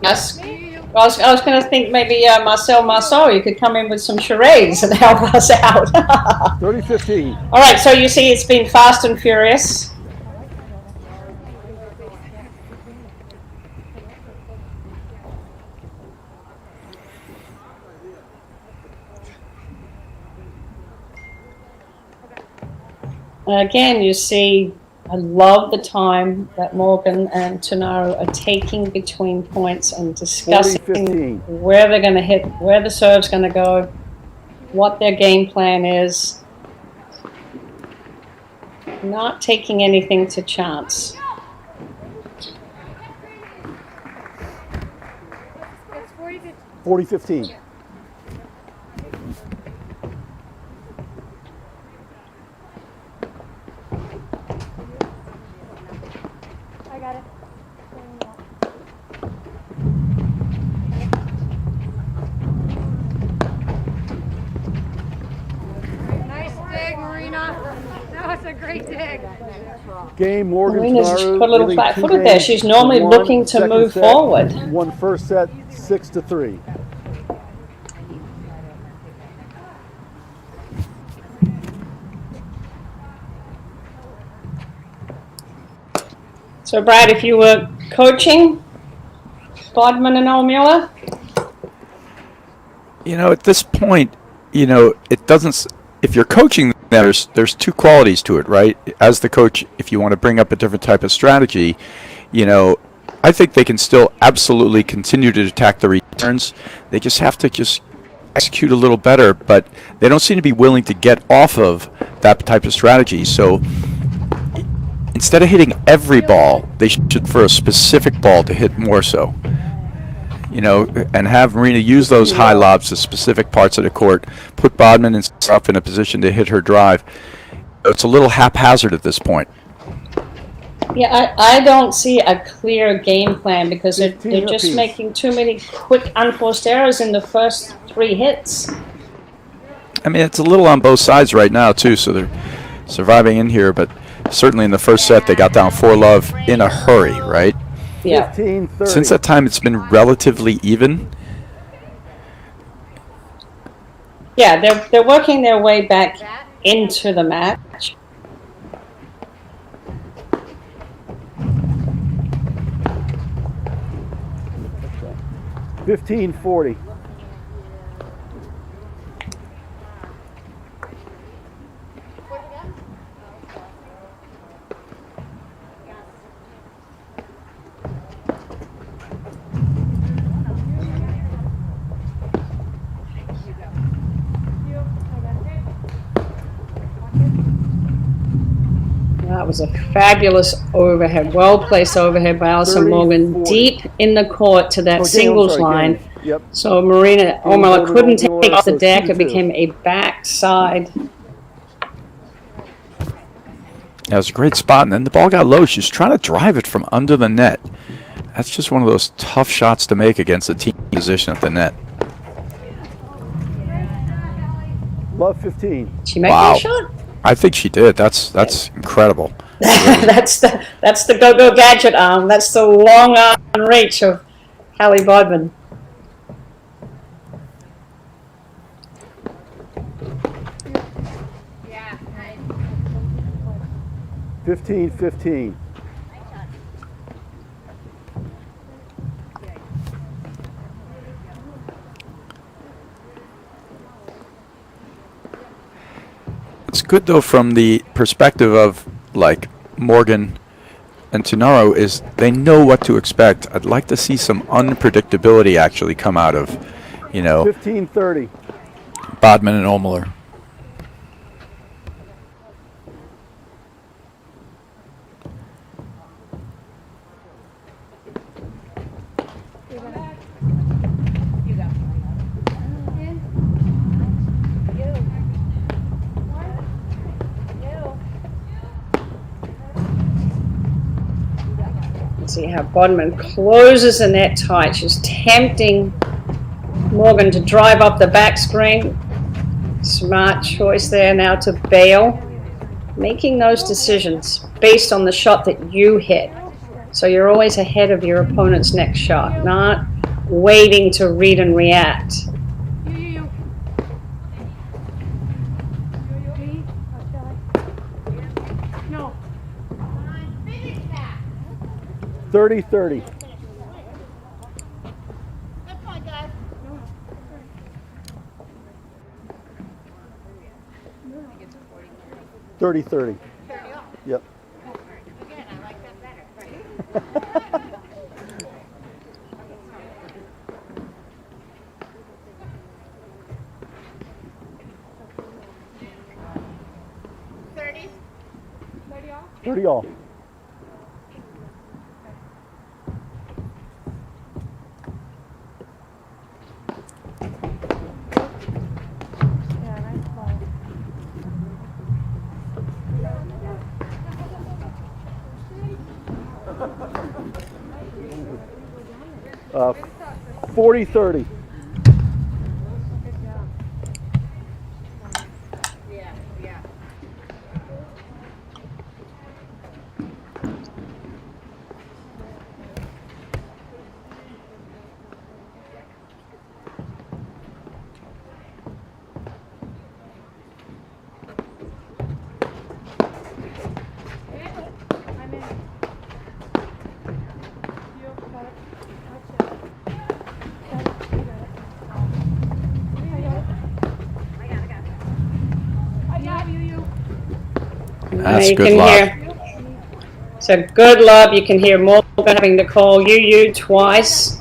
Yes. I was going to think maybe Marcel Marceau, you could come in with some charades and help us out. 30-15. All right, so you see it's been fast and furious. And again, you see, I love the time that Morgan and Tunaro are taking between points and discussing 40-15. where they're going to hit, where the serve's going to go, what their game plan is. Not taking anything to chance. It's 40-50. 40-15. I got it. Nice dig, Marina. That was a great dig. Game, Morgan Marina's Tanaru put a little leading flat-footed 2 there. games She's to normally 1. looking to Second move set, forward. Won first set 6-3. So, Brad, if you were coaching Bodman and O'Muller, You know, at this point, you know, it doesn't. If you're coaching them, there's two qualities to it, right? As the coach, if you want to bring up a different type of strategy, you know, I think they can still absolutely continue to attack the returns. They just have to just execute a little better, but they don't seem to be willing to get off of that type of strategy. So instead of hitting every ball, they should for a specific ball to hit more so. You know, and have Marina use those high lobs to specific parts of the court, put Bodman and stuff in a position to hit her drive. It's a little haphazard at this point. yeah, I don't see a clear game plan because they're 15 just apiece. making too many quick unforced errors in the first 3 hits. I mean, it's a little on both sides right now, too, so they're surviving in here, but certainly in the first set they got down 4-love in a hurry, right? Yeah. 15-30. Since that time, it's been relatively even. Yeah, they're working their way back into the match. $15-40. That was a fabulous overhead, well-placed overhead by Alison 30, Morgan, 40. deep in the court to that Oh, game, singles I'm sorry, line. game. Yep. So Marina O'Muller voted couldn't take O'Muller, off the so deck. It 2-2. became a backside. That was a great spot, and then the ball got low. She was trying to drive it from under the net. That's just one of those tough shots to make against a team position at the net. Love 15. She make Wow. that shot? I think she did. That's incredible. that's the go-go gadget arm. That's the long arm reach of Hallie Bodman. Yeah, nice. 15-15. It's good though from the perspective of like Morgan and Tanaru is they know what to expect. I'd like to see some unpredictability actually come out of, you know, 15-30. Bodman and O'Muller. You go. See how Bodman closes the net tight. She's tempting Morgan to drive up the back screen. Smart choice there now to bail. Making those decisions based on the shot that you hit. So you're always ahead of your opponent's next shot, not waiting to read and react. No. 30-30. Good point, guys. 30-30. Yep. Again, I like that better. Thirties. 30 all. Yeah, nice ball. 40-30. Yeah, yeah. That's you good can lob. hear. So good lob. You can hear Morgan having to call you twice.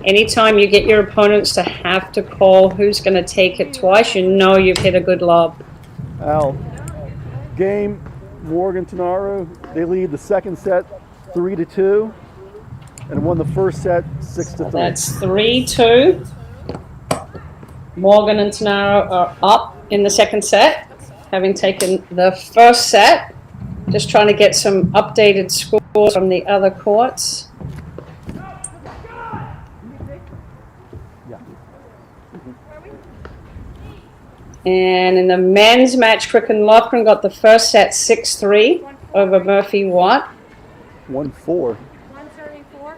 Anytime you get your opponents to have to call who's going to take it twice, you know you've hit a good lob. Al, game Morgan Tanaru, they lead the second set 3-2 and won the first set 6-3. That's 3-2. Morgan and Tanaro are up in the second set, having taken the first set. Just trying to get some updated scores from the other courts. And in the men's match, Crick and Loughran got the first set 6-3 over Murphy Watt. 1-4. 134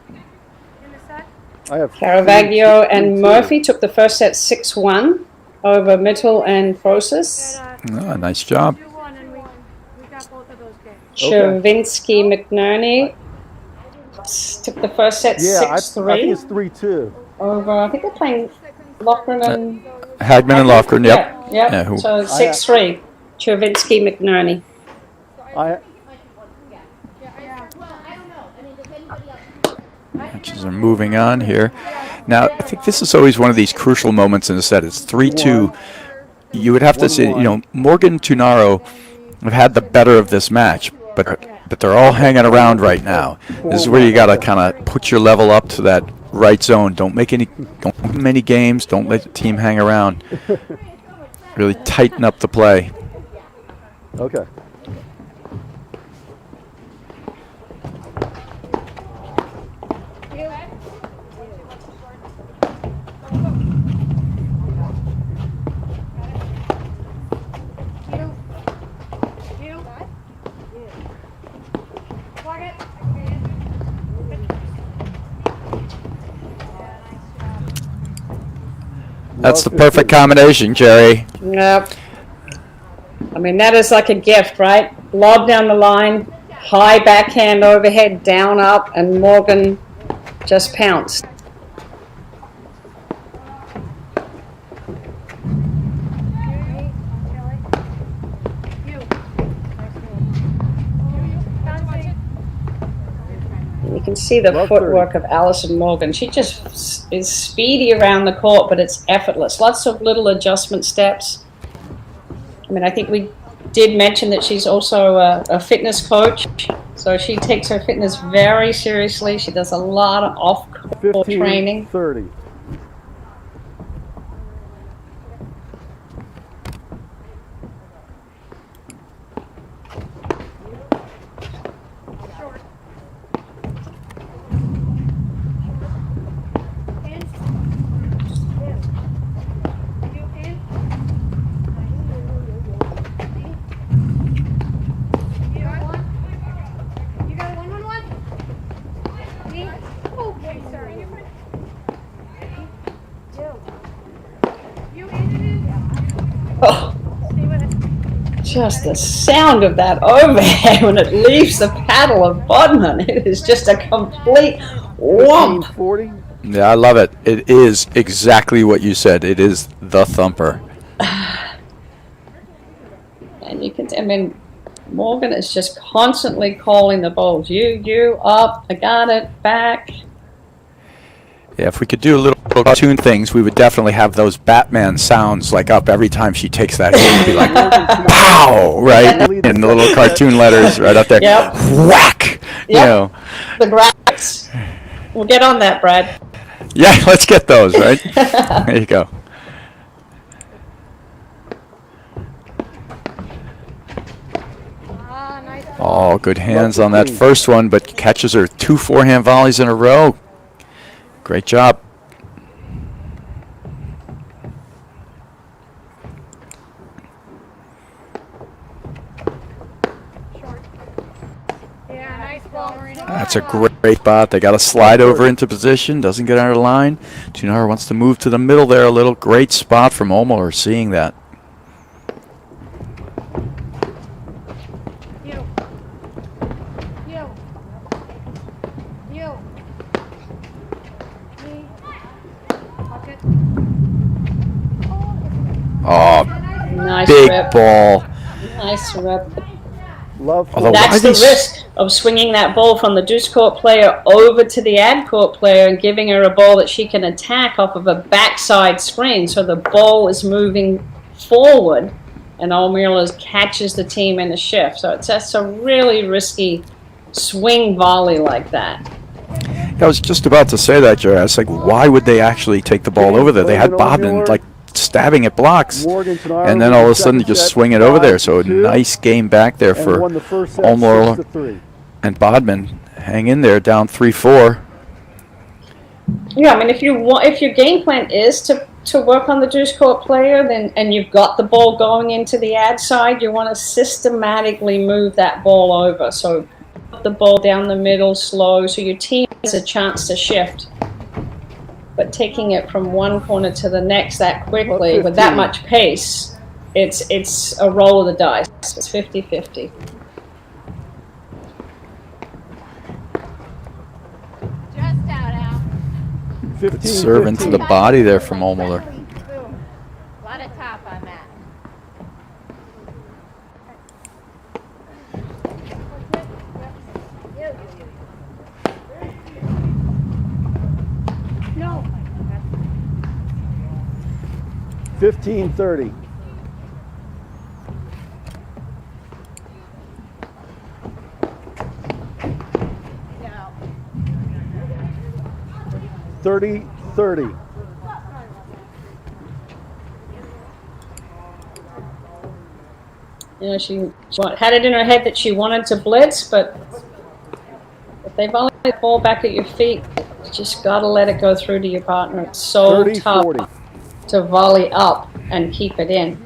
in the set. I have Caravaggio and 3-2. Murphy took the first set 6-1 over Mittal and Prousis. Oh, nice job. 2-1, and we got both of those games. Chavinsky McNerney took the first set Yeah, I 6-3 think it's 3-2. over, I think they're playing Loughran and Hagman and Loughran, yep. Yeah, Yeah, who- so 6-3, Chavinsky McNerney. Matches are moving on here. Now, I think this is always one of these crucial moments in a set. It's 3-2. You would have to say, you know, Morgan Tunaro have had the better of this match, but they're all hanging around right now. This is where you got to kind of put your level up to that right zone. Don't make many games. Don't let the team hang around. Really tighten up the play. Okay. That's the perfect combination, Jerry. Yep. I mean, that is like a gift, right? Lob down the line, high backhand overhead, down, up, and Morgan just pounced. You can see the footwork of Alison Morgan. She just is speedy around the court, but it's effortless. Lots of little adjustment steps. I mean, I think we did mention that she's also a fitness coach, so she takes her fitness very seriously. She does a lot of off-court training. 15-30. Oh, just the sound of that overhead when it leaves the paddle of Bodman. It is just a complete whomp. 40. Yeah, I love it. It is exactly what you said. It is the thumper. And you can, I mean, Morgan is just constantly calling the balls. You, up, I got it, back. Yeah, if we could do a little cartoon things, we would definitely have those Batman sounds like up every time she takes that hit. It'd be like, pow, right? And the little cartoon letters right up there. Yep. Whack! Yep. You know. The graphics. We'll get on that, Brad. Yeah, let's get those, right? There you go. Oh, good hands on that first one, but catches her 2 forehand volleys in a row. Great job. Yeah, nice ball, Marina. That's a great spot. They got to slide over into position. Doesn't get under the line. Tunar wants to move to the middle there a little. Great spot from Omar seeing that. Oh, Nice big rep. ball. Nice rep. Love. Although That's why the these- risk of swinging that ball from the deuce court player over to the ad court player and giving her a ball that she can attack off of a backside screen. So the ball is moving forward, and O'Meara catches the team in a shift. So it's a really risky swing volley like that. I was just about to say that, Jerry. I was like, why would they actually take the ball over there? They had Bodman like stabbing at blocks, Morgan Tannaro and then leads all of the a sudden you second just set, swing it over there. So a 5-2, nice game back there and for won the first set O'Meara 6-3. and Bodman. Hang in there, down 3-4. Yeah, I mean, if your game plan is to work on the deuce court player, then and you've got the ball going into the ad side, you want to systematically move that ball over. So put the ball down the middle slow, so your team has a chance to shift. But taking it from one corner to the next that quickly with that much pace, it's a roll of the dice. It's 50-50. Just out, Al. 15, Serve into 15. the body there from O'Meara. Boom. A lot of top on that. No. 15-30. No. 30-30. You know, she had it in her head that she wanted to blitz, but if they volley the ball back at your feet, you just got to let it go through to your partner. It's so 30-40. tough to volley up and keep it in.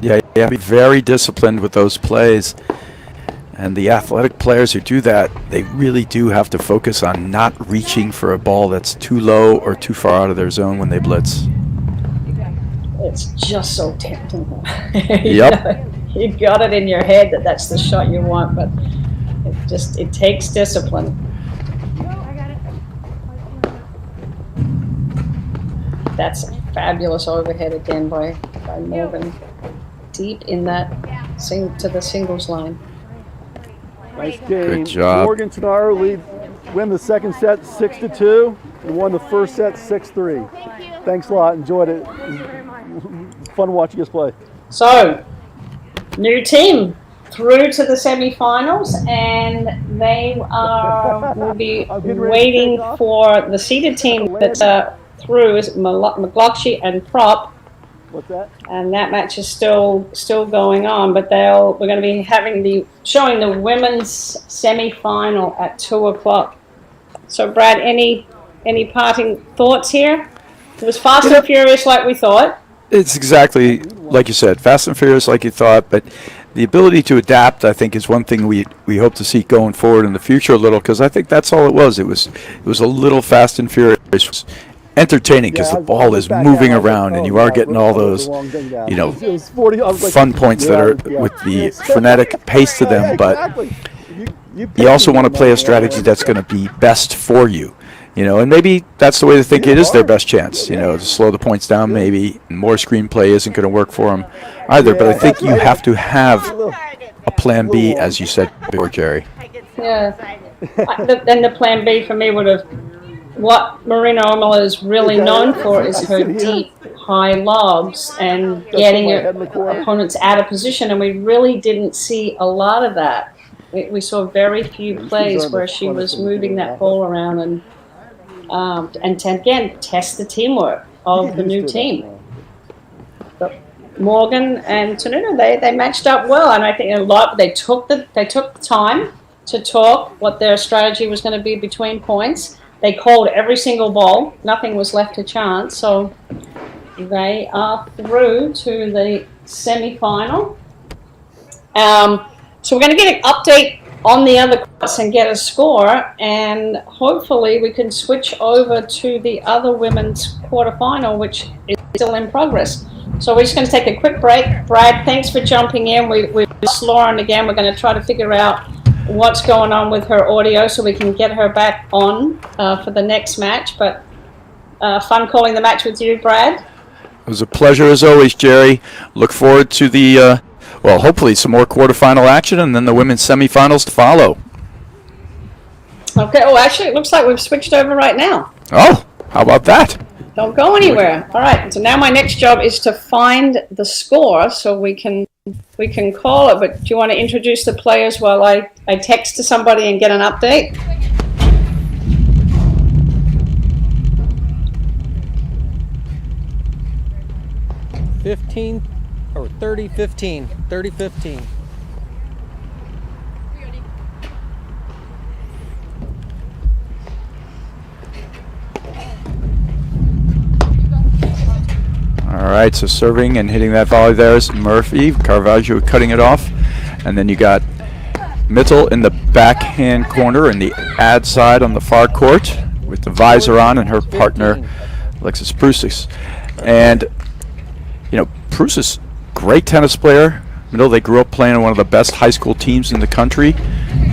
Yeah, you have to be very disciplined with those plays. And the athletic players who do that, they really do have to focus on not reaching for a ball that's too low or too far out of their zone when they blitz. It's just so tempting. Yep. You got it in your head that that's the shot you want, but it takes discipline. I got it. That's a fabulous overhead again by Morgan. Deep in that to the singles line. Nice game. Good job. Morgan Tannaro win the second set 6-2 and won the first set 6-3. Thank you. Thanks a lot. Enjoyed it. Fun watching us play. So, new team through to the semifinals, and they will be waiting for the seeded team that's through is McGlockshey and Prop. What's that? And that match is still going on, but we're going to be showing the women's semi-final at 2:00. So, Brad, any parting thoughts here? It was fast and furious like we thought. It's exactly like you said, fast and furious like you thought, but the ability to adapt, I think, is one thing we hope to see going forward in the future a little, because I think that's all it was. It was a little fast and furious. It was entertaining because the ball is moving around and you are getting all those, fun points that are with the frenetic pace to them, but you also want to play a strategy that's going to be best for you. And maybe that's the way they think it is their best chance, to slow the points down maybe. More screenplay isn't going to work for them either, but I think you have to have a plan B, as you said before, Jerry. Yeah. Then the plan B for me would have, what Marina O'Meara is really known for is her deep, high lobs and getting her opponents out of position, and we really didn't see a lot of that. We saw very few plays where she was moving that ball around and again, test the teamwork of the new team. But Morgan and Tanuno, they matched up well, and I think they took the time to talk what their strategy was going to be between points. They called every single ball; nothing was left to chance. So they are through to the semi-final. So we're going to get an update on the other courts and get a score, and hopefully we can switch over to the other women's quarterfinal, which is still in progress. So we're just going to take a quick break. Brad, thanks for jumping in. We've lost Lauren again. We're going to try to figure out what's going on with her audio so we can get her back on for the next match. But fun calling the match with you, Brad. It was a pleasure as always, Jerry. Look forward to the well, hopefully some more quarterfinal action and then the women's semifinals to follow. Okay, oh, actually, it looks like we've switched over right now. Oh, how about that? Don't go anywhere. All right, so now my next job is to find the score so we can call it. But do you want to introduce the players while I text to somebody and get an update? 15 or 30-15. 30-15. All right, so serving and hitting that volley there is Murphy. Caravaggio cutting it off. And then you got Mittal in the backhand corner in the ad side on the far court with the visor on and her partner, Alexis Prousis. And, you know, Prousis, great tennis player. Mittal, they grew up playing in one of the best high school teams in the country.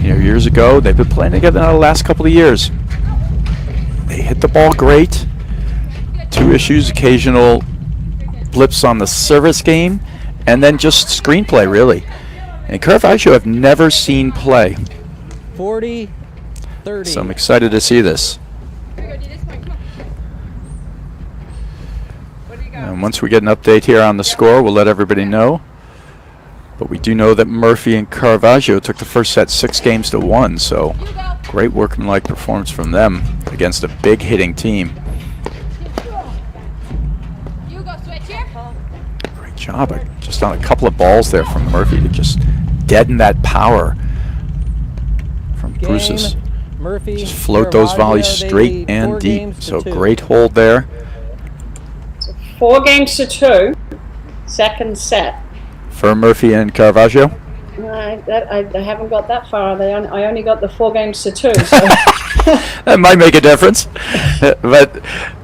You know, years ago, they've been playing together now the last couple of years. They hit the ball great. 2 issues, occasional blips on the service game, and then just screenplay, really. And Caravaggio I've never seen play. 40-30. So I'm excited to see this. And once we get an update here on the score, we'll let everybody know. But we do know that Murphy and Caravaggio took the first set 6-1, so great workmanlike performance from them against a big hitting team. Great job, just on a couple of balls there from Murphy to just deaden that power from Prousis. Murphy, just float those volleys straight and deep. So great hold there. 4-2, second set. For Murphy and Caravaggio? I haven't got that far. I only got the 4-2. So. That might make a difference. But,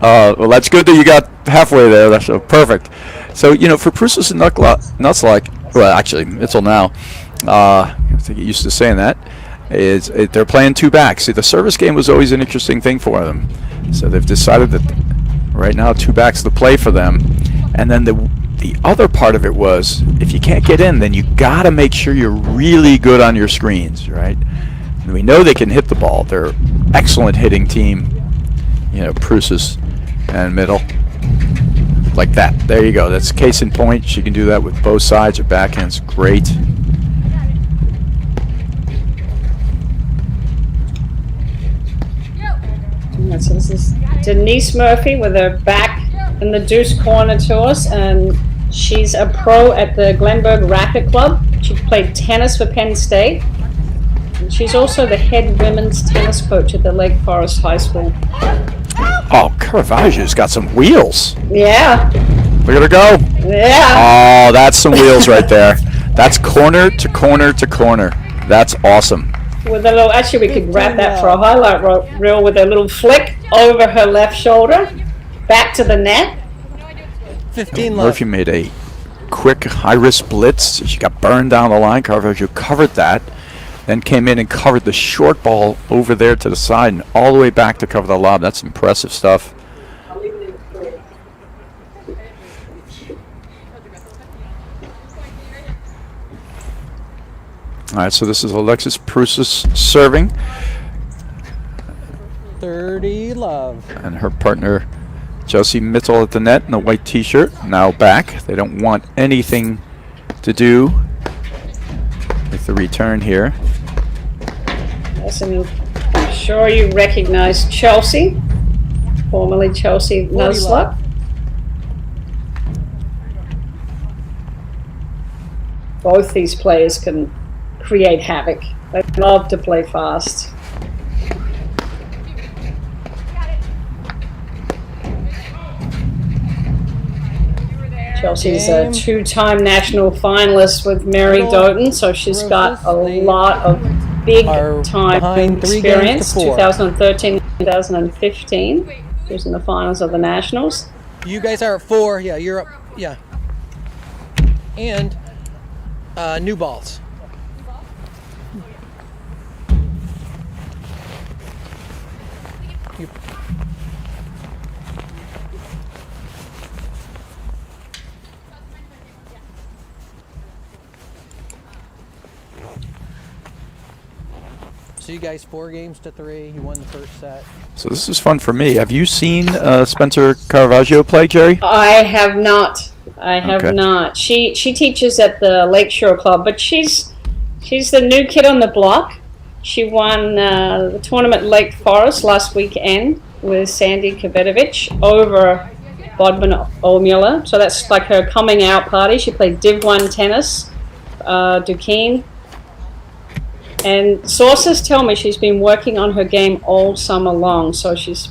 well, that's good that you got halfway there. That's perfect. So, you know, for Prousis and Nutzlake, well, actually, Mittal now, I have to get used to saying that, they're playing 2 back. See, the service game was always an interesting thing for them. So they've decided that right now 2 back's the play for them. And then the other part of it was, if you can't get in, then you got to make sure you're really good on your screens, right? And we know they can hit the ball. They're an excellent hitting team, you know, Prousis and Mittal. Like that. There you go. That's case in point. She can do that with both sides. Her backhand's great. So this is Denise Murphy with her back in the deuce corner to us, and she's a pro at the Glenburg Racket Club. She played tennis for Penn State. And she's also the head women's tennis coach at the Lake Forest High School. Oh, Caravaggio's got some wheels. Yeah. Look at her go. Yeah. Oh, that's some wheels right there. That's corner to corner to corner. That's awesome. With a little, actually, we could grab that for a highlight reel with a little flick over her left shoulder, back to the net. 15 left. Murphy made a quick high-risk blitz. She got burned down the line. Caravaggio covered that, then came in and covered the short ball over there to the side and all the way back to cover the lob. That's impressive stuff. All right, so this is Alexis Prousis serving. 30 love. And her partner, Josie Mittal at the net in the white t-shirt, now back. They don't want anything to do with the return here. Yes, and I'm sure you recognize Chelsea, formerly Chelsea Nutzlake. Both these players can create havoc. They love to play fast. Chelsea's a 2-time national finalist with Mary Doughton, so she's got a lot of big-time experience. 2013, 2015, she was in the finals of the nationals. You guys are at 4. Yeah, you're up. Yeah. And new balls. So you guys 4-3. You won the first set. So this is fun for me. Have you seen Spencer Caravaggio play, Jerry? I have not. I have Okay. not. She teaches at the Lakeshore Club, but she's the new kid on the block. She won the tournament at Lake Forest last weekend with Sandy Kvetovich over Bodman Olmuller. So that's like her coming out party. She played Div 1 tennis, Duquesne. And sources tell me she's been working on her game all summer long. So she's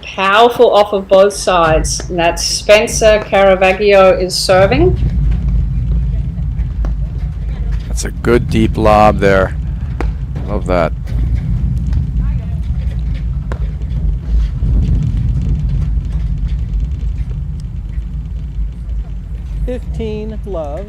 powerful off of both sides. And that's Spencer Caravaggio is serving. That's a good deep lob there. Love that. Love.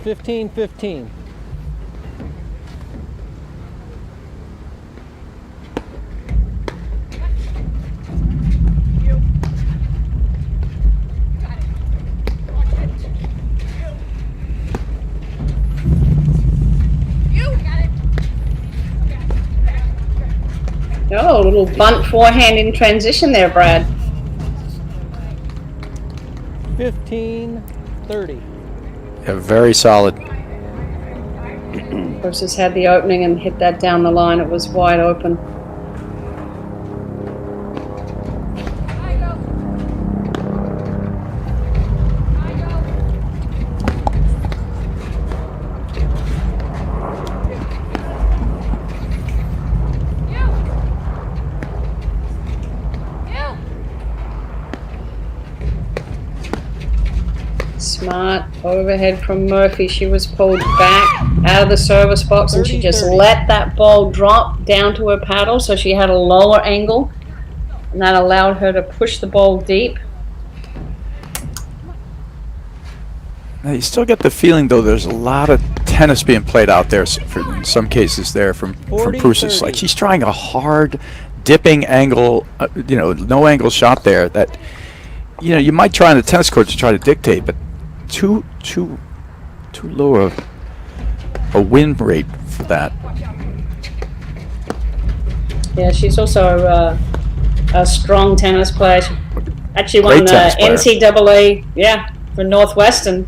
$15. Oh, a little bunt forehand in transition there, Brad. 15-30. Yeah, very solid. Versus had the opening and hit that down the line. It was wide open. Smart overhead from Murphy. She was pulled back out of the service box and she just 30-30. let that ball drop down to her paddle, so she had a lower angle and that allowed her to push the ball deep. Now, you still get the feeling, though, there's a lot of tennis being played out there, in some cases there from Prousis. 40-30. Like, she's trying a hard, dipping angle, no angle shot there that, you might try on the tennis court to try to dictate, but too low a win rate for that. Yeah, she's also a strong tennis player. She actually won Great the tennis player. NCAA, for Northwestern.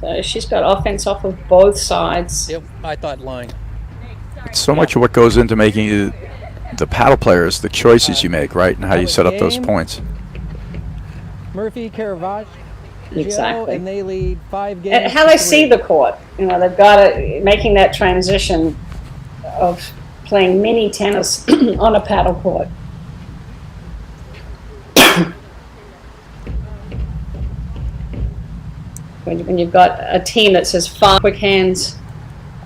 So she's got offense off of both sides. Yep, I thought line. It's so much of what goes into making you the paddle players, the choices you make, right, and how you set up those Game. points. Murphy, Caravaggio, Exactly. and they lead 5 games. And how to they see 3. the court, they've got it, making that transition of playing mini tennis on a paddle court. When you've got a team that's as far quick hands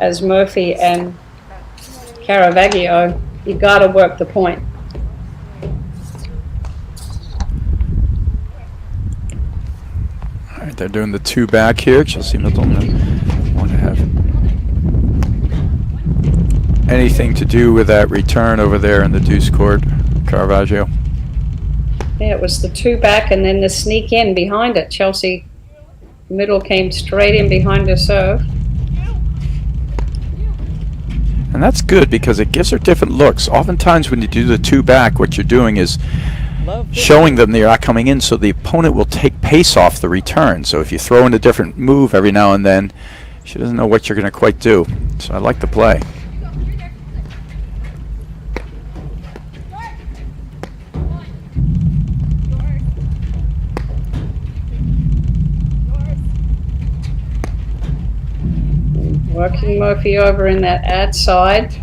as Murphy and Caravaggio, you've got to work the point. All right, they're doing the 2 back here. Chelsea Mittal want to have anything to do with that return over there in the deuce court, Caravaggio. Yeah, it was the 2 back and then the sneak in behind it. Chelsea Mittal came straight in behind her serve. And that's good because it gives her different looks. Oftentimes when you do the 2 back, what you're doing is Love showing them they're not coming in, so the opponent will take pace off the return. So if you throw in a different move every now and then, she doesn't know what you're going to quite do. So I like the play. Working Murphy over in that ad side.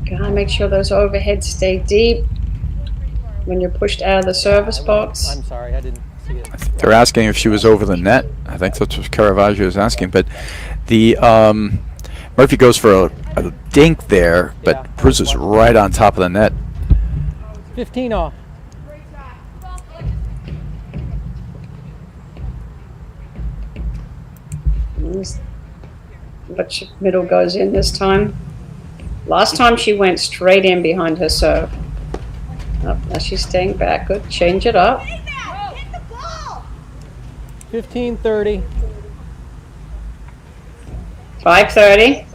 Gotta make sure those overheads stay deep when you're pushed out of the service box. I'm sorry, I didn't see it. I think they're asking if she was over the net. I think that's what Caravaggio is asking. But the Murphy goes for a dink there, but Yeah. Prousis is right on top of the net. 15 off. Which Mittal goes in this time. Last time she went straight in behind her serve. Oh, now she's staying back. Good. Change it up. 15-30. 5:30.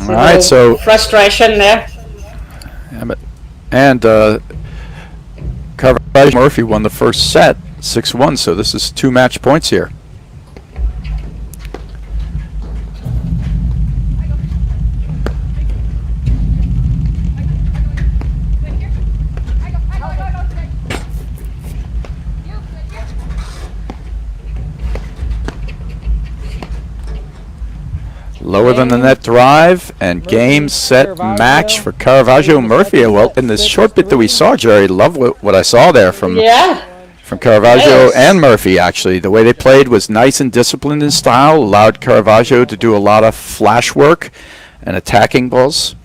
All right, so frustration there. and Caravaggio Murphy won the first set 6-1, so this is 2 match points here. Lower than the net drive, and game, set, match for Caravaggio Murphy. Well, in the short bit that we saw, Jerry, love what I saw there from Caravaggio and Murphy, actually. The way they played was nice and disciplined in style, allowed Caravaggio to do a lot of flash work and attacking balls.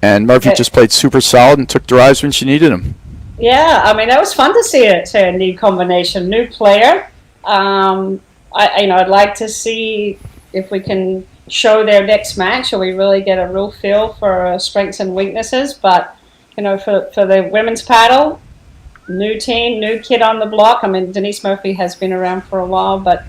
And Murphy just played super solid and took drives when she needed them. Yeah, I mean, that was fun to see it, a new combination, new player. I'd like to see if we can show their next match, or we really get a real feel for strengths and weaknesses. But, for the women's paddle, new team, new kid on the block. I mean, Denise Murphy has been around for a while, but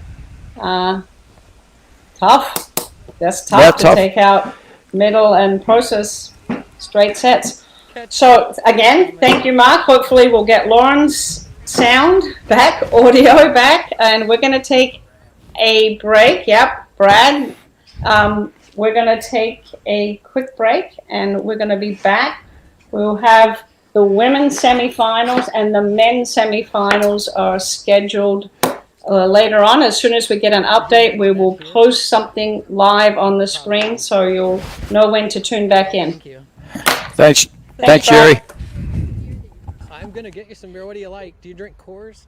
tough. That's tough to take out Mittal and Prousis straight sets. So, again, thank you, Mark. Hopefully we'll get Lauren's sound back, audio back, and we're going to take a break. Yep. Brad, we're going to take a quick break, and we're going to be back. We'll have the women's semifinals and the men's semifinals are scheduled later on. As soon as we get an update, we will post something live on the screen, so you'll know when to tune back in. Thank you. Thanks Jerry. I'm going to get you some beer. What do you like? Do you drink Coors?